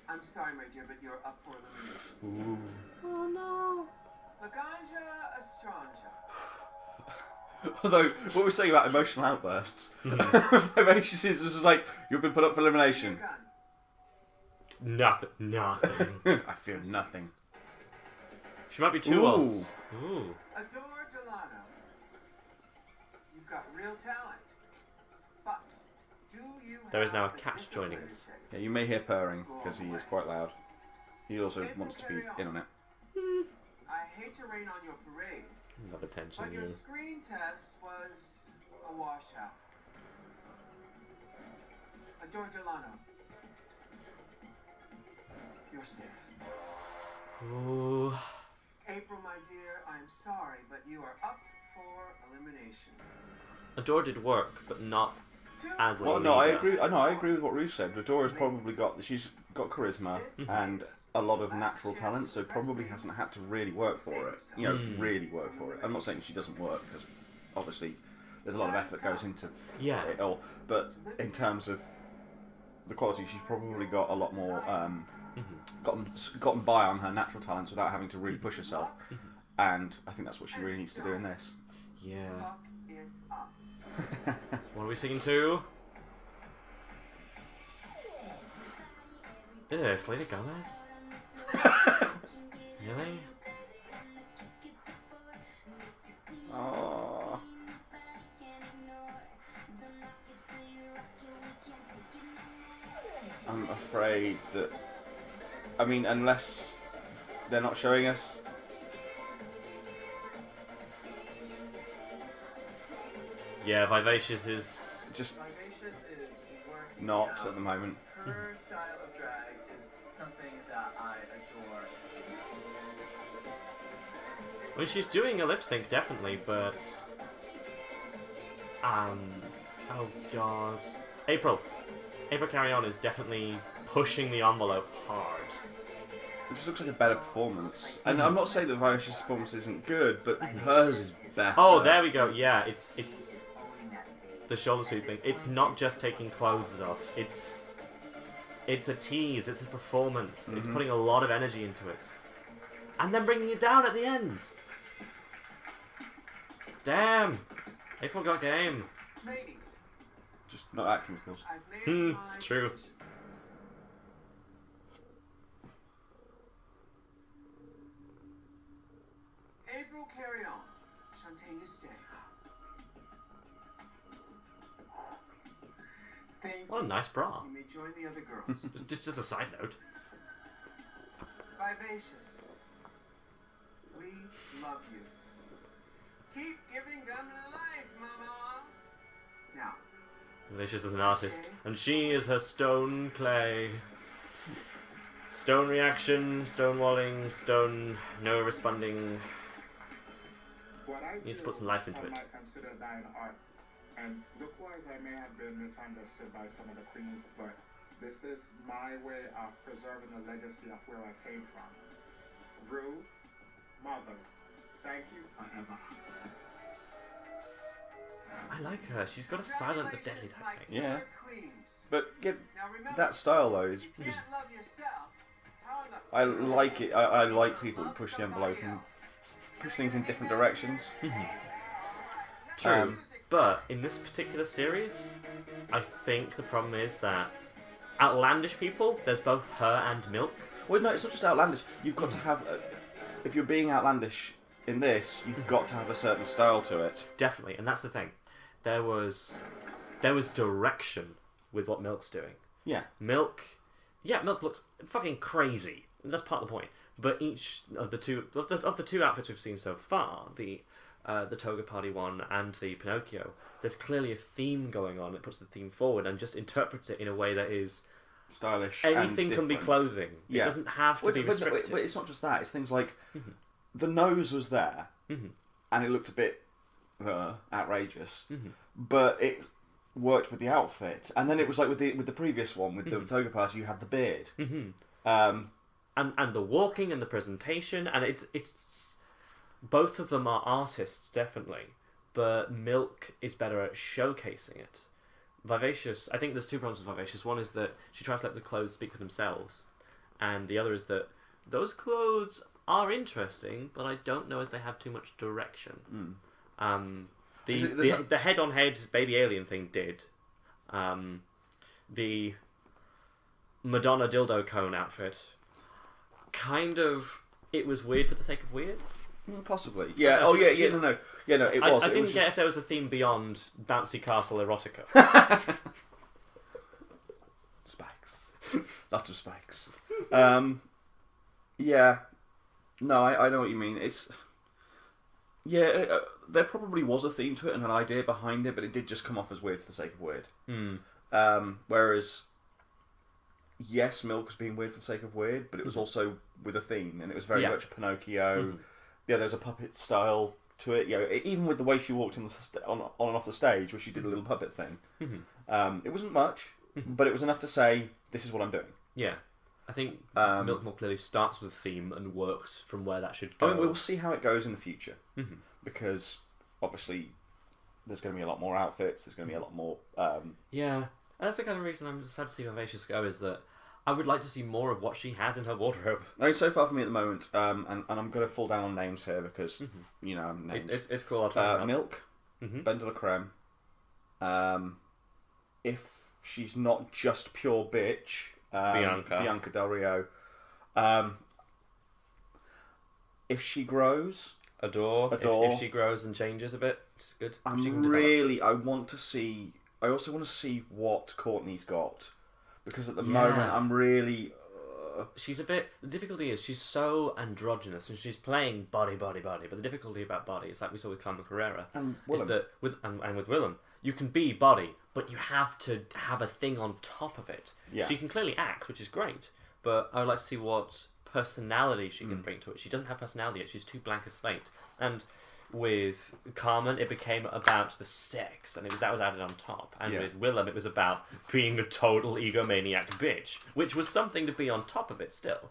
I'm sorry, my dear, but you're up for elimination. Oh no. Laganja Estranja. Although, what we're saying about emotional outbursts, Vivacious is just like, you've been put up for elimination. Nothing. I fear nothing. She might be too old. Ooh. Ooh. Adore Delano. You've got real talent. But do you There is now a have the cat discipline joining it us. takes? Yeah, you may hear purring, because he is quite loud. He also wants to be in on it. I hate to rain on your parade, Love attention, but your you. screen test was a washout. Adore Delano. You're safe. Ooh. April, my dear, I'm sorry, but you are up for elimination. Adore did work, but not as a Well, leader. no, I agree. I agree with what Ruth said. Adora's probably she's got charisma and a lot of natural talent, so probably hasn't had to really work for it. You know, really work for it. I'm not saying she doesn't work, because obviously there's a lot of effort goes into it all. But in terms of the quality, she's probably got a lot more gotten by on her natural talents without having to really push herself. And I think that's what she really needs to do in this. Yeah. What are we singing to? Ew, Selena Gomez? Really? Oh. I'm afraid that... I mean, unless they're not showing us... Yeah, Vivacious is... just Vivacious is working not out. at the moment. Her style of drag is something that I adore. I mean, she's doing a lip sync, definitely, but... Oh god. April Carry On is definitely pushing the envelope hard. It just looks like a better performance. And I'm not saying that Vivacious' performance isn't good, but hers is better. Oh, there we go. Yeah, it's the shoulder sweep thing. It's not just taking clothes off. It's a tease. It's a performance. It's putting a lot of energy into it, and then bringing it down at the end. Damn, April got game. Ladies, Just not acting skills. I've made my It's true. decision. April, carry on. Shantae, you stay. What a nice bra. You may join the other girls. Just a side note. Vivacious. We love you. Keep giving them life, mama. Now, Vivacious is an artist, and she is her stone clay. Stone reaction, stonewalling, stone no responding. Needs to put some life into it. I might consider dying art. And look-wise, I may have been misunderstood by some of the queens, but this is my way of preserving the legacy of where I came from. Ru, mother, thank you forever. I like her. She's got a silent but deadly type thing. Yeah. queens. But yeah, Now remember, that style though is you can't just... love yourself. How in the I like it. I like people who push the envelope and push things in different directions. True. But in this particular series, I think the problem is that outlandish people, there's both her and Milk. Well, no, it's not just outlandish. You've got to have... if you're being outlandish in this, you've got to have a certain style to it. Definitely, and that's the thing. There was direction with what Milk's doing. Yeah. Milk looks fucking crazy. That's part of the point. But each of the two outfits we've seen so far, the Toga Party one and the Pinocchio, there's clearly a theme going on. It puts the theme forward and just interprets it in a way that is stylish. Anything and can be different. Clothing. Yeah. It doesn't have to be restricted. But it's not just that. It's things like the nose was there, and it looked a bit outrageous, but it worked with the outfit. And then it was like with the previous one with the Toga Party, you had the beard. And the walking and the presentation, and it's both of them are artists, definitely, but Milk is better at showcasing it. Vivacious, I think there's two problems with Vivacious. One is that she tries to let the clothes speak for themselves, and the other is that those clothes are interesting, but I don't know as they have too much direction. The head-on-head baby alien thing did. The Madonna dildo cone outfit, kind of, it was weird for the sake of weird. Possibly. Yeah. Oh, yeah. No. Yeah, no. It was. I didn't was get if there was a theme beyond bouncy castle erotica. Spikes. Lots of spikes. Yeah. No, I know what you mean. It's... Yeah, there probably was a theme to it and an idea behind it, but it did just come off as weird for the sake of weird. Whereas yes, Milk was being weird for the sake of weird, but it was also with a theme, and it was very much a Pinocchio. Yeah, there's a puppet style to it. Even with the way she walked on and off the stage, where she did a little puppet thing. It wasn't much, but it was enough to say, this is what I'm doing. Yeah. I think Milk more clearly starts with a theme and works from where that should go. I mean, we'll see how it goes in the future, because obviously there's going to be a lot more outfits. There's going to be a lot more. Yeah, and that's the kind of reason I'm sad to see Vivacious go, is that I would like to see more of what she has in her wardrobe. I mean, so far for me at the moment, and I'm going to fall down on names here because names. It's cool. I'll try Milk, Ben de la Creme. If she's not just pure bitch. Bianca Del Rio. If she grows, Adore. If she grows and changes a bit, it's good. I want to see. I also want to see what Courtney's got, because at the moment I'm really. She's a bit. The difficulty is she's so androgynous and she's playing body. But the difficulty about body is like we saw with Carmen Carrera, is that with Willem, you can be body, but you have to have a thing on top of it. Yeah. She can clearly act, which is great, but I would like to see what personality she can bring to it. She doesn't have personality yet. She's too blank a slate. And with Carmen, it became about the sex, and that was added on top. And with Willem, it was about being a total egomaniac bitch, which was something to be on top of it still.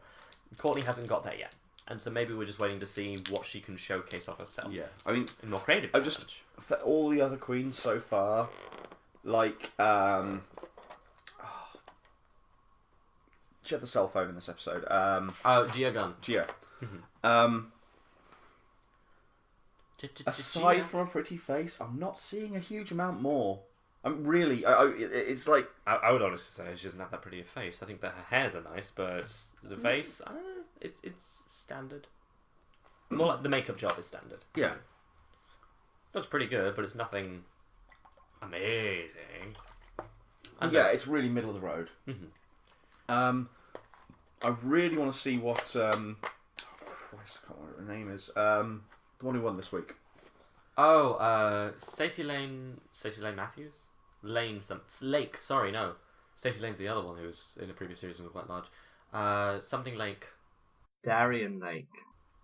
Courtney hasn't got there yet. And so maybe we're just waiting to see what she can showcase of herself. Yeah, I mean, in more creative challenge. For all the other queens so far, like she had the cell phone in this episode. Gia Gunn. Gia. Aside from a pretty face, I'm not seeing a huge amount more. I'm really. It's like I would honestly say she doesn't have that pretty a face. I think that her hairs are nice, but the face, it's standard. More like the makeup job is standard. Yeah, looks pretty good, but it's nothing amazing. And it's really middle of the road. I really want to see what. Christ, I can't remember what her name is. The one who won this week. Oh, Stacey Lane Matthews? Lake, sorry, no. Stacey Lane's the other one who was in the previous series and was quite large. Something Lake. Darian Lake.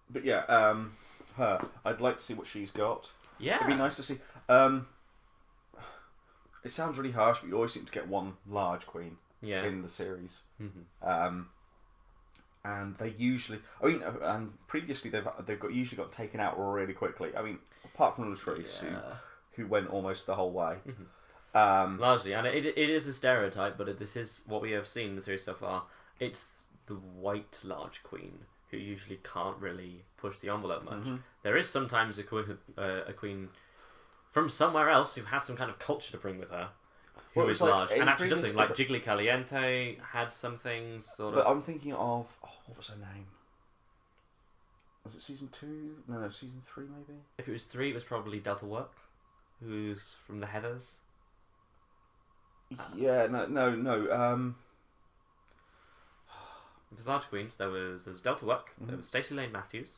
But yeah, her. I'd like to see what she's got. Yeah. It'd be nice to see. It sounds really harsh, but you always seem to get one large queen in the series. And they usually, and previously they've usually got taken out really quickly. I mean, apart from Latrice, who went almost the whole way. Largely, and it is a stereotype, but this is what we have seen in the series so far. It's the white large queen who usually can't really push the envelope much. There is sometimes a queen from somewhere else who has some kind of culture to bring with her. Who is large and actually does things like Jiggly Caliente had some things sort of. But I'm thinking of what was her name? Was it season 2? No, season 3 maybe. If it was 3, it was probably Delta Work, who's from the Heathers. Yeah, no. There's large queens. There was Delta Work. There was Stacey Lane Matthews.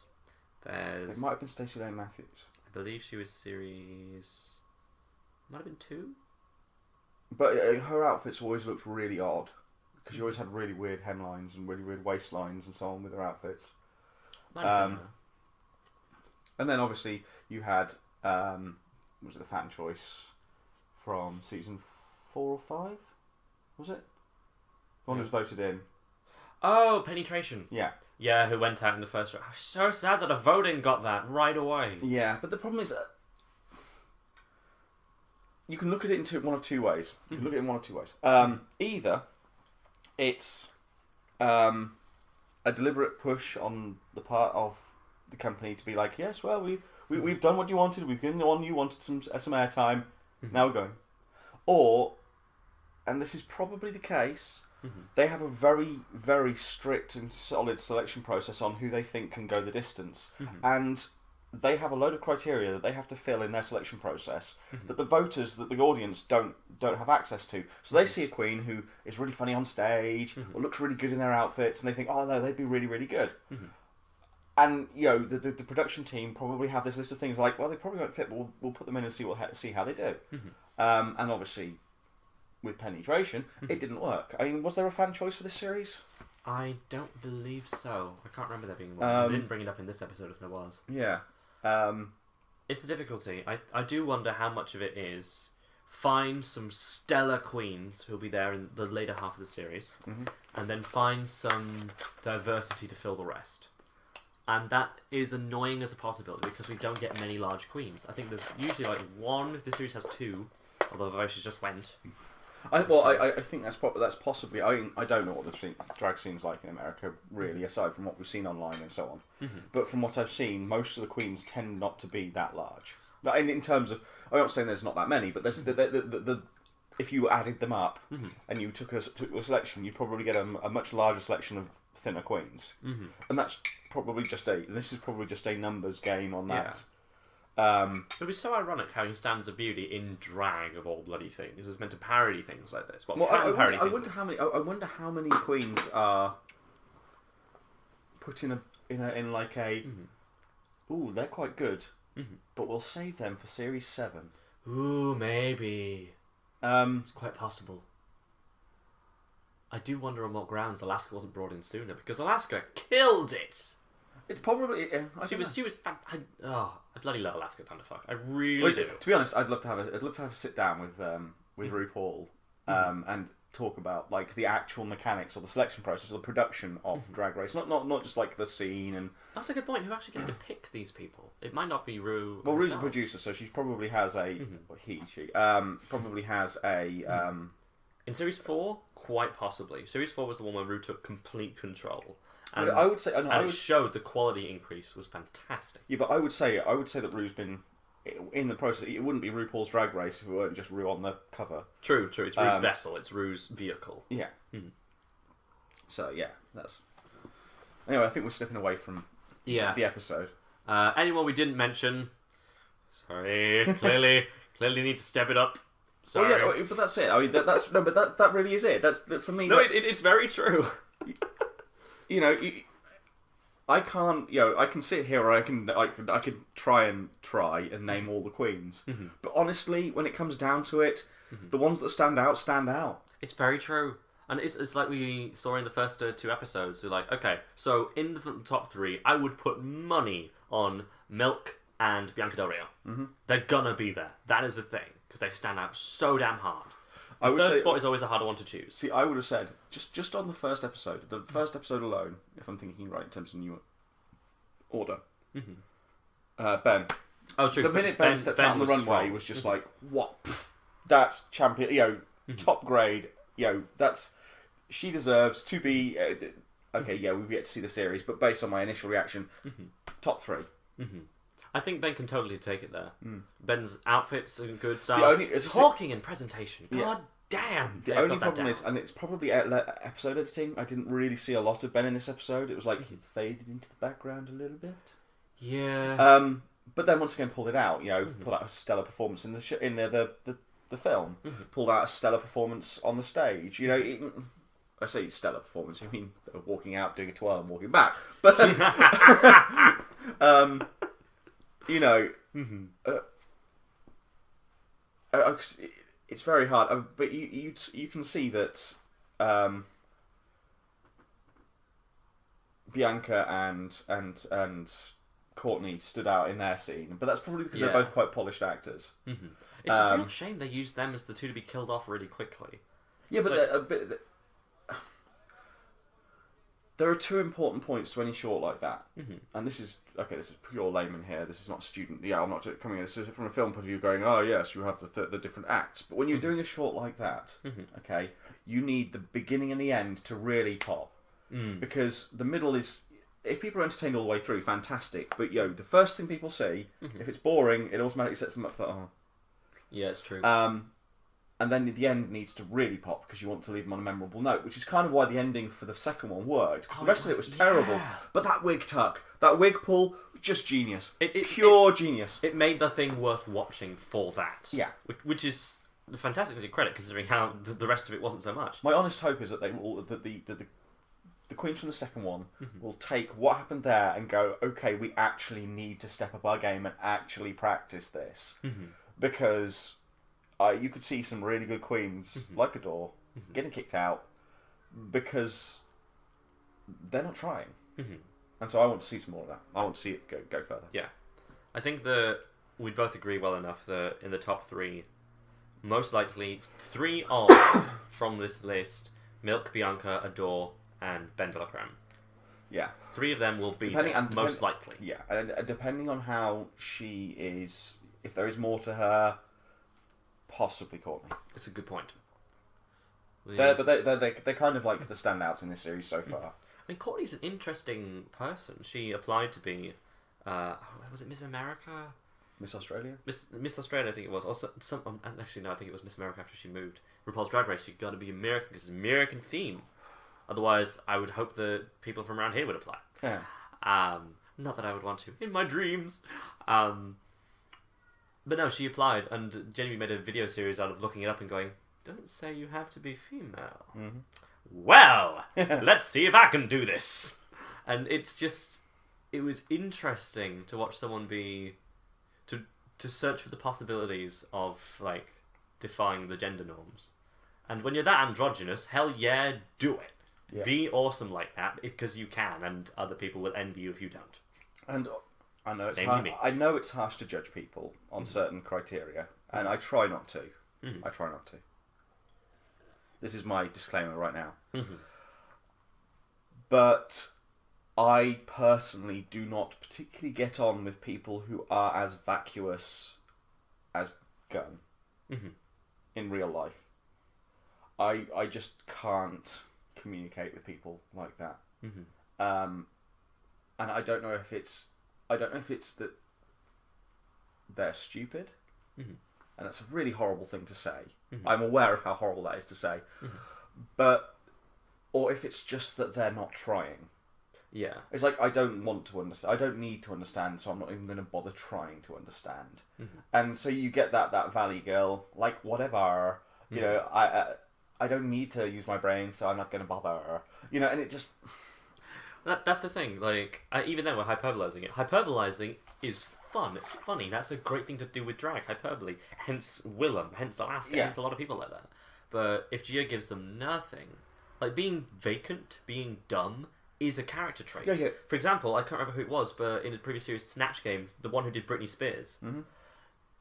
It might have been Stacey Lane Matthews. I believe she was series. Might have been 2. But her outfits always looked really odd, because she always had really weird hemlines and really weird waistlines and so on with her outfits. And then obviously you had was it the Fan Choice from season 4 or 5? Was it? The one who was voted in. Oh, Penetration. Yeah. Yeah, who went out in the first round. So sad that a voting got that right away. Yeah, but the problem is you can look at it in one of two ways. Either it's a deliberate push on the part of the company to be like, yes, well, we've done what you wanted. We've given on you wanted some airtime. Now we're going. Or, and this is probably the case, they have a very, very strict and solid selection process on who they think can go the distance. And they have a load of criteria that they have to fill in their selection process that the voters, that the audience don't have access to. So they see a queen who is really funny on stage or looks really good in their outfits, and they think, oh no, they'd be really, really good. And the production team probably have this list of things like, well, they probably won't fit, but we'll put them in and see how they do. And obviously, with penetration, it didn't work. I mean, was there a fan choice for this series? I don't believe so. I can't remember there being one. They didn't bring it up in this episode if there was. Yeah. It's the difficulty. I do wonder how much of it is find some stellar queens who'll be there in the later half of the series, and then find some diversity to fill the rest. And that is annoying as a possibility because we don't get many large queens. I think there's usually like one. This series has two, although Voices just went. I think that's possibly. I don't know what the drag scene's like in America, really, aside from what we've seen online and so on. But from what I've seen, most of the queens tend not to be that large. In terms of, I'm not saying there's not that many, but there's the if you added them up and you took a selection, you'd probably get a much larger selection of thinner queens, and that's probably just a numbers game on that. It would be so ironic having standards of beauty in drag of all bloody things. It was meant to parody things like this. I wonder how many queens are put in like a. Ooh, they're quite good, but we'll save them for Series 7. Ooh, maybe. It's quite possible. I do wonder on what grounds Alaska wasn't brought in sooner, because Alaska killed it. It's probably. She was. I bloody love Alaska Thunderfuck. I really do. To be honest, I'd love to have a sit down with RuPaul and talk about like the actual mechanics or the selection process, or the production of Drag Race, not just like the scene and. That's a good point. Who actually gets to pick these people? It might not be Ru. Well, Ru's a producer, so she probably has a. Or she probably has a. In Series 4, quite possibly. Series 4 was the one where Ru took complete control. And I would say, it showed the quality increase was fantastic. Yeah, but I would say that Ru's been in the process. It wouldn't be RuPaul's Drag Race if it weren't just Ru on the cover. True. It's Ru's vessel. It's Ru's vehicle. Yeah. So yeah, that's. Anyway, I think we're slipping away from the episode. Anyone we didn't mention? Sorry, clearly need to step it up. Sorry. Oh yeah, but that's it. I mean, that really is it. That's for me. No, it's very true. I can't. I can sit here, or I can try and name all the queens. But honestly, when it comes down to it, the ones that stand out. It's very true, and it's like we saw in the first 2 episodes. We're like, okay, so in the top 3, I would put money on Milk and Bianca Del Rio. They're gonna be there. That is the thing, because they stand out so damn hard. The third spot is always a harder one to choose. See, I would have said, just on the first episode alone, if I'm thinking right in terms of new order, Ben. Oh, true. The minute Ben stepped out on the runway was just like, what? That's champion, top grade, she deserves to be, okay, yeah, we've yet to see the series, but based on my initial reaction, top 3. I think Ben can totally take it there. Ben's outfits are good style. Talking and presentation. God damn. The only problem is, and it's probably episode editing, I didn't really see a lot of Ben in this episode. It was like he faded into the background a little bit. Yeah. But then once again pulled it out. Pulled out a stellar performance in the film. Pulled out a stellar performance on the stage. I say stellar performance. I mean walking out, doing a twirl, and walking back. But it's very hard, but you can see that Bianca and Courtney stood out in their scene, but that's probably because they're both quite polished actors. It's a real shame they used them as the 2 to be killed off really quickly. Yeah, but there are 2 important points to any short like that, and this is pure layman here. This is not student. Yeah, I'm not coming at this from a film point of view, going, oh yes, you have the different acts. But when you're doing a short like that, okay, you need the beginning and the end to really pop, because the middle is. If people are entertained all the way through, fantastic. But the first thing people see, if it's boring, it automatically sets them up for Yeah, it's true. And then the end needs to really pop because you want to leave them on a memorable note, which is kind of why the ending for the second one worked. Because the rest of it was terrible. But that wig tuck, that wig pull, just genius. Pure genius. It made the thing worth watching for that. Yeah. Which is fantastic credit, considering how the rest of it wasn't so much. My honest hope is that they will the queens from the second one will take what happened there and go, okay, we actually need to step up our game and actually practice this. Because you could see some really good queens, like Adore, getting kicked out because they're not trying. And so I want to see some more of that. I want to see it go further. Yeah. I think that we'd both agree well enough that in the top 3, most likely 3 off from this list, Milk, Bianca, Adore, and Ben de la Creme. Yeah. 3 of them will be most likely. Yeah, and depending on how she is, if there is more to her, possibly Courtney. It's a good point. They're kind of like the standouts in this series so far. I mean, Courtney's an interesting person. She applied to be, was it Miss America? Miss Australia? Miss Australia, I think it was. Also, actually, no, I think it was Miss America after she moved. RuPaul's Drag Race, you've got to be American because it's an American theme. Otherwise, I would hope that people from around here would apply. Yeah. Not that I would want to, in my dreams. But no, she applied, and Jamie made a video series out of looking it up and going, doesn't say you have to be female. Well, let's see if I can do this. And it was interesting to watch someone to search for the possibilities of, like, defying the gender norms. And when you're that androgynous, hell yeah, do it. Yeah. Be awesome like that, because you can, and other people will envy you if you don't. And I know it's harsh to judge people on certain criteria, and I try not to. I try not to. This is my disclaimer right now. But I personally do not particularly get on with people who are as vacuous as Gunn in real life. I just can't communicate with people like that. And I don't know if it's that they're stupid. And that's a really horrible thing to say. I'm aware of how horrible that is to say. Or if it's just that they're not trying. Yeah. It's like, I don't want to understand. I don't need to understand, so I'm not even going to bother trying to understand. And so you get that Valley girl, like, whatever. You know, I don't need to use my brain, so I'm not going to bother. You know, and it just... That's the thing. Like, even then we're hyperbolizing it. Hyperbolizing is fun. It's funny. That's a great thing to do with drag, hyperbole. Hence Willem, hence Alaska, hence a lot of people like that. But if Gia gives them nothing, like being vacant, being dumb, is a character trait. Yeah. For example, I can't remember who it was, but in the previous series, Snatch Games, the one who did Britney Spears.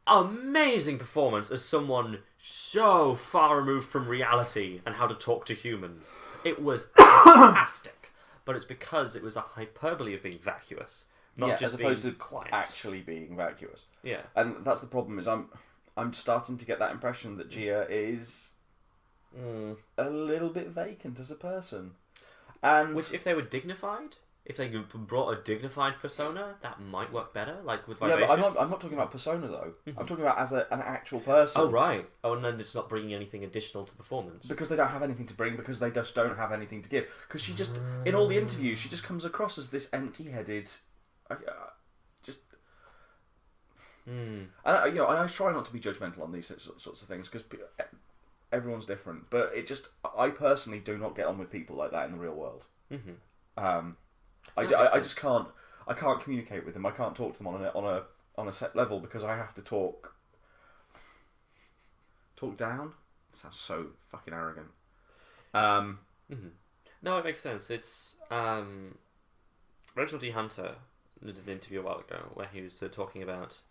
Amazing performance as someone so far removed from reality and how to talk to humans. It was fantastic. But it's because it was a hyperbole of being vacuous. Not just as opposed being to quiet. actually being vacuous. Yeah. And that's the problem, is I'm starting to get that impression that Gia is a little bit vacant as a person. And which, if they were dignified, if they brought a dignified persona, that might work better, like with Vivacious. Vivacious. But I'm not talking about persona, though. I'm talking about as an actual person. Oh, right. Oh, and then it's not bringing anything additional to the performance. Because they don't have anything to bring, because they just don't have anything to give. Because she just, in all the interviews, she just comes across as this empty-headed... And I try not to be judgmental on these sorts of things, because everyone's different. But I personally do not get on with people like that in the real world. I just can't. I can't communicate with them. I can't talk to them on a set level, because I have to talk down. It sounds so fucking arrogant. No, it makes sense. It's Reginald D. Hunter did an interview a while ago where he was talking about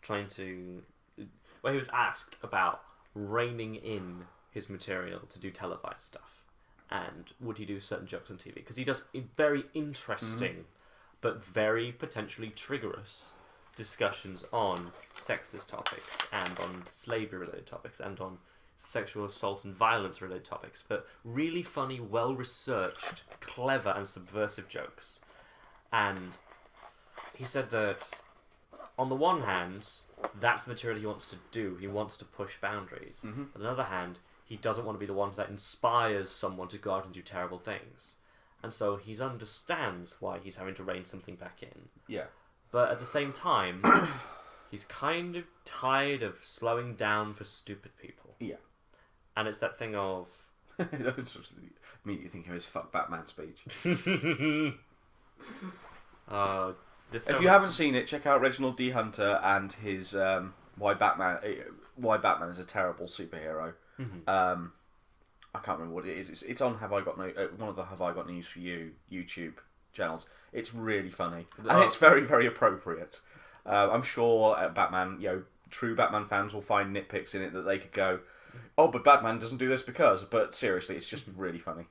where he was asked about reining in his material to do televised stuff, and would he do certain jokes on TV, because he does very interesting but very potentially triggerous discussions on sexist topics and on slavery related topics and on sexual assault and violence related topics, but really funny, well researched, clever and subversive jokes. And he said that on the one hand, that's the material he wants to do. He wants to push boundaries. On the other hand, he doesn't want to be the one that inspires someone to go out and do terrible things. And so he understands why he's having to rein something back in. Yeah. But at the same time, he's kind of tired of slowing down for stupid people. Yeah. And it's that thing of... immediately think of his fuck Batman speech. If you haven't seen it, check out Reginald D. Hunter and his Why Batman why Batman is a terrible superhero. I can't remember what it is. It's on one of the Have I Got News For You YouTube channels. It's really funny and it's very, very appropriate. I'm sure Batman, true Batman fans will find nitpicks in it that they could go, oh, but Batman doesn't do this because. But seriously, it's just really funny.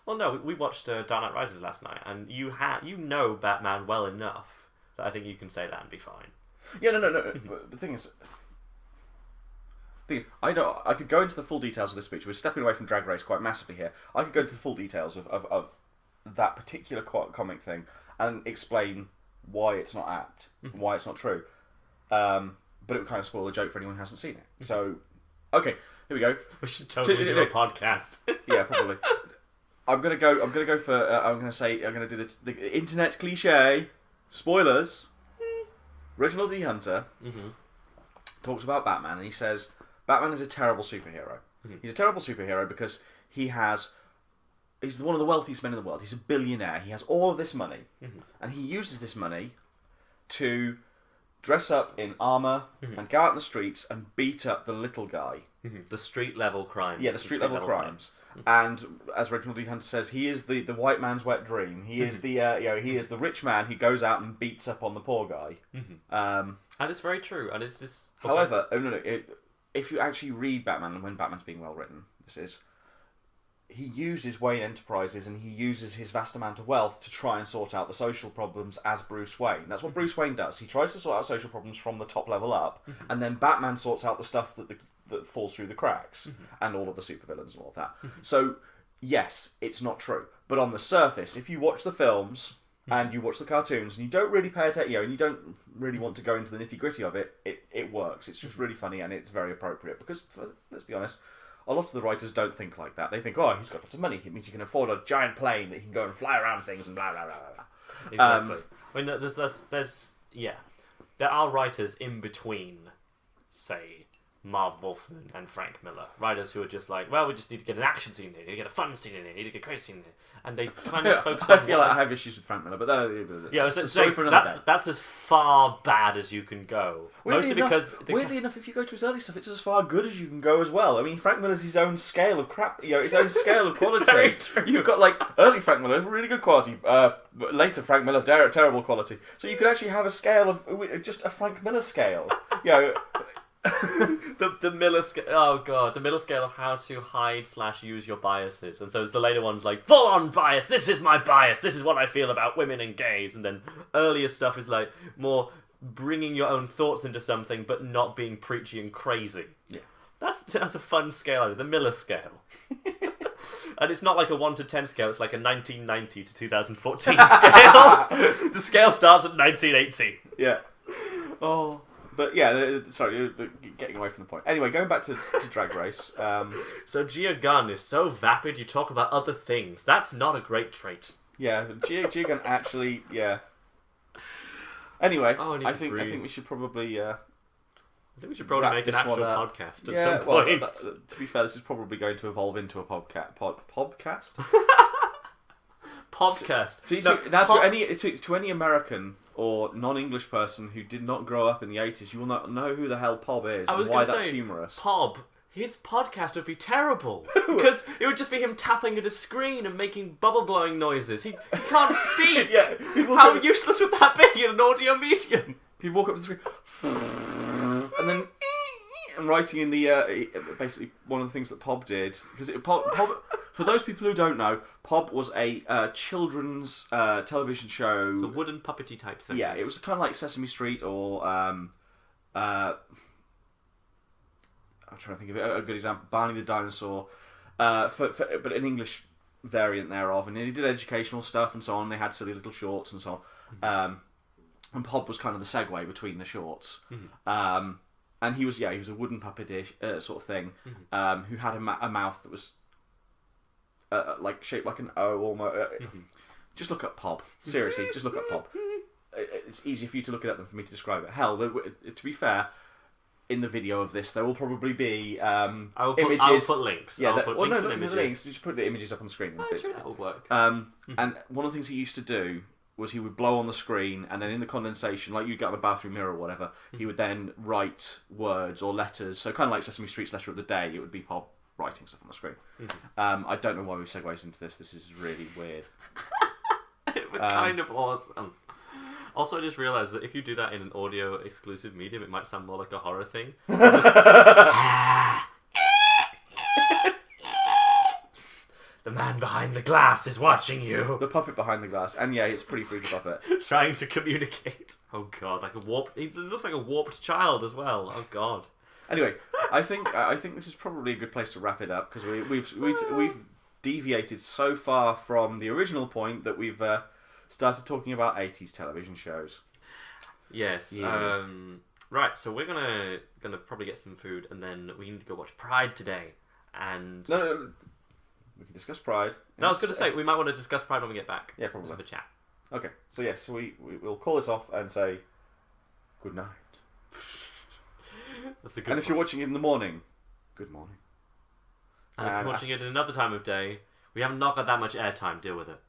Well, no, we watched Dark Knight Rises last night, and you know Batman well enough that I think you can say that and be fine. Yeah, no. The thing is, I could go into the full details of this speech. We're stepping away from Drag Race quite massively here. I could go into the full details of that particular comic thing and explain why it's not apt, why it's not true. But it would kind of spoil the joke for anyone who hasn't seen it. So, okay, here we go. We should totally do a podcast. Yeah, probably. I'm gonna do the internet cliche. Spoilers. Reginald D. Hunter talks about Batman, and he says Batman is a terrible superhero. He's a terrible superhero because he's one of the wealthiest men in the world. He's a billionaire. He has all of this money, and he uses this money to dress up in armour and go out in the streets and beat up the little guy. The street level crimes. Yeah, the street level crimes. And as Reginald D. Hunter says, he is the white man's wet dream. He is the he is the rich man who goes out and beats up on the poor guy. And it's very true. And it's this. However, if you actually read Batman, and when Batman's being well written, he uses Wayne Enterprises and he uses his vast amount of wealth to try and sort out the social problems as Bruce Wayne. That's what Bruce Wayne does. He tries to sort out social problems from the top level up, and then Batman sorts out the stuff that falls through the cracks, and all of the supervillains and all of that. So, yes, it's not true. But on the surface, if you watch the films and you watch the cartoons and you don't really pay attention, and you don't really want to go into the nitty-gritty of it, it works. It's just really funny and it's very appropriate. Because, let's be honest, a lot of the writers don't think like that. They think, oh, he's got lots of money. It means he can afford a giant plane that he can go and fly around things and blah, blah, blah, blah. Exactly. I mean, there are writers in between, say, Marv Wolfman and Frank Miller. Writers who are just like, well, we just need to get an action scene in, need to get a fun scene in, need to get a crazy scene in. And they kind of focus on... I feel like I have issues with Frank Miller, but that's as far bad as you can go. Weirdly enough, if you go to his early stuff, it's as far good as you can go as well. I mean, Frank Miller's his own scale of crap, his own scale of quality. Very true. You've got, early Frank Miller, really good quality. Later Frank Miller, terrible quality. So you could actually have a scale of... just a Frank Miller scale. the Miller scale. Oh god, the Miller scale of how to hide / use your biases. And so there's the later ones like full on bias. This is my bias. This is what I feel about women and gays. And then earlier stuff is like more bringing your own thoughts into something, but not being preachy and crazy. Yeah, that's a fun scale. The Miller scale. And it's not like a 1 to 10 scale. It's like a 1990 to 2014 scale. The scale starts at 1980. Yeah. Oh. But yeah, sorry, getting away from the point. Anyway, going back to Drag Race. So Gia Gunn is so vapid you talk about other things. That's not a great trait. Yeah, Gia Gunn actually, yeah. Anyway, I think we should probably... I think we should probably make an actual podcast at some point. Well, to be fair, this is probably going to evolve into a podcast. Podcast? Podcast. To any American or non-English person who did not grow up in the 80s, you will not know who the hell Pob is and why that's humorous. Pob, his podcast would be terrible. Because it would just be him tapping at a screen and making bubble-blowing noises. He can't speak. Yeah, how useless would that be in an audio medium? He'd walk up to the screen and then... and writing in the basically one of the things that Pob did, because Pob, for those people who don't know, Pob was a children's television show. It's a wooden puppety type thing. Yeah, it was kind of like Sesame Street or I'm trying to think of a good example, Barney the Dinosaur, but an English variant thereof, and they did educational stuff and so on. They had silly little shorts and so on, and Pob was kind of the segue between the shorts. And he was a wooden puppet-ish sort of thing, who had a mouth that was shaped like an O almost. Just look up Pob. Seriously, just look up Pob. It's easier for you to look it up than for me to describe it. Hell, to be fair, in the video of this, there will probably be images. I'll put links. Yeah, links and images. Links. Just put the images up on the screen. That will work. And one of the things he used to do was he would blow on the screen, and then in the condensation, like you get on a bathroom mirror or whatever, he would then write words or letters. So kind of like Sesame Street's Letter of the Day, it would be Bob writing stuff on the screen. I don't know why we segued into this. This is really weird. It was kind of awesome. Also, I just realised that if you do that in an audio exclusive medium, it might sound more like a horror thing. The man behind the glass is watching you. The puppet behind the glass, and yeah, it's a pretty freaky puppet. Trying to communicate. Oh god, like a warped. It looks like a warped child as well. Oh god. Anyway, I think this is probably a good place to wrap it up because we've deviated so far from the original point that we've started talking about 80s television shows. Yes. Yeah. Right. So we're gonna probably get some food, and then we need to go watch Pride today. And No. We can discuss Pride. No, I was going to say we might want to discuss Pride when we get back. Yeah, probably. Just have a chat. Okay. So yes, we'll call this off and say good night. That's a good. And if you're watching it in the morning, good morning. And if you're watching it at another time of day, we haven't not got that much airtime. Deal with it.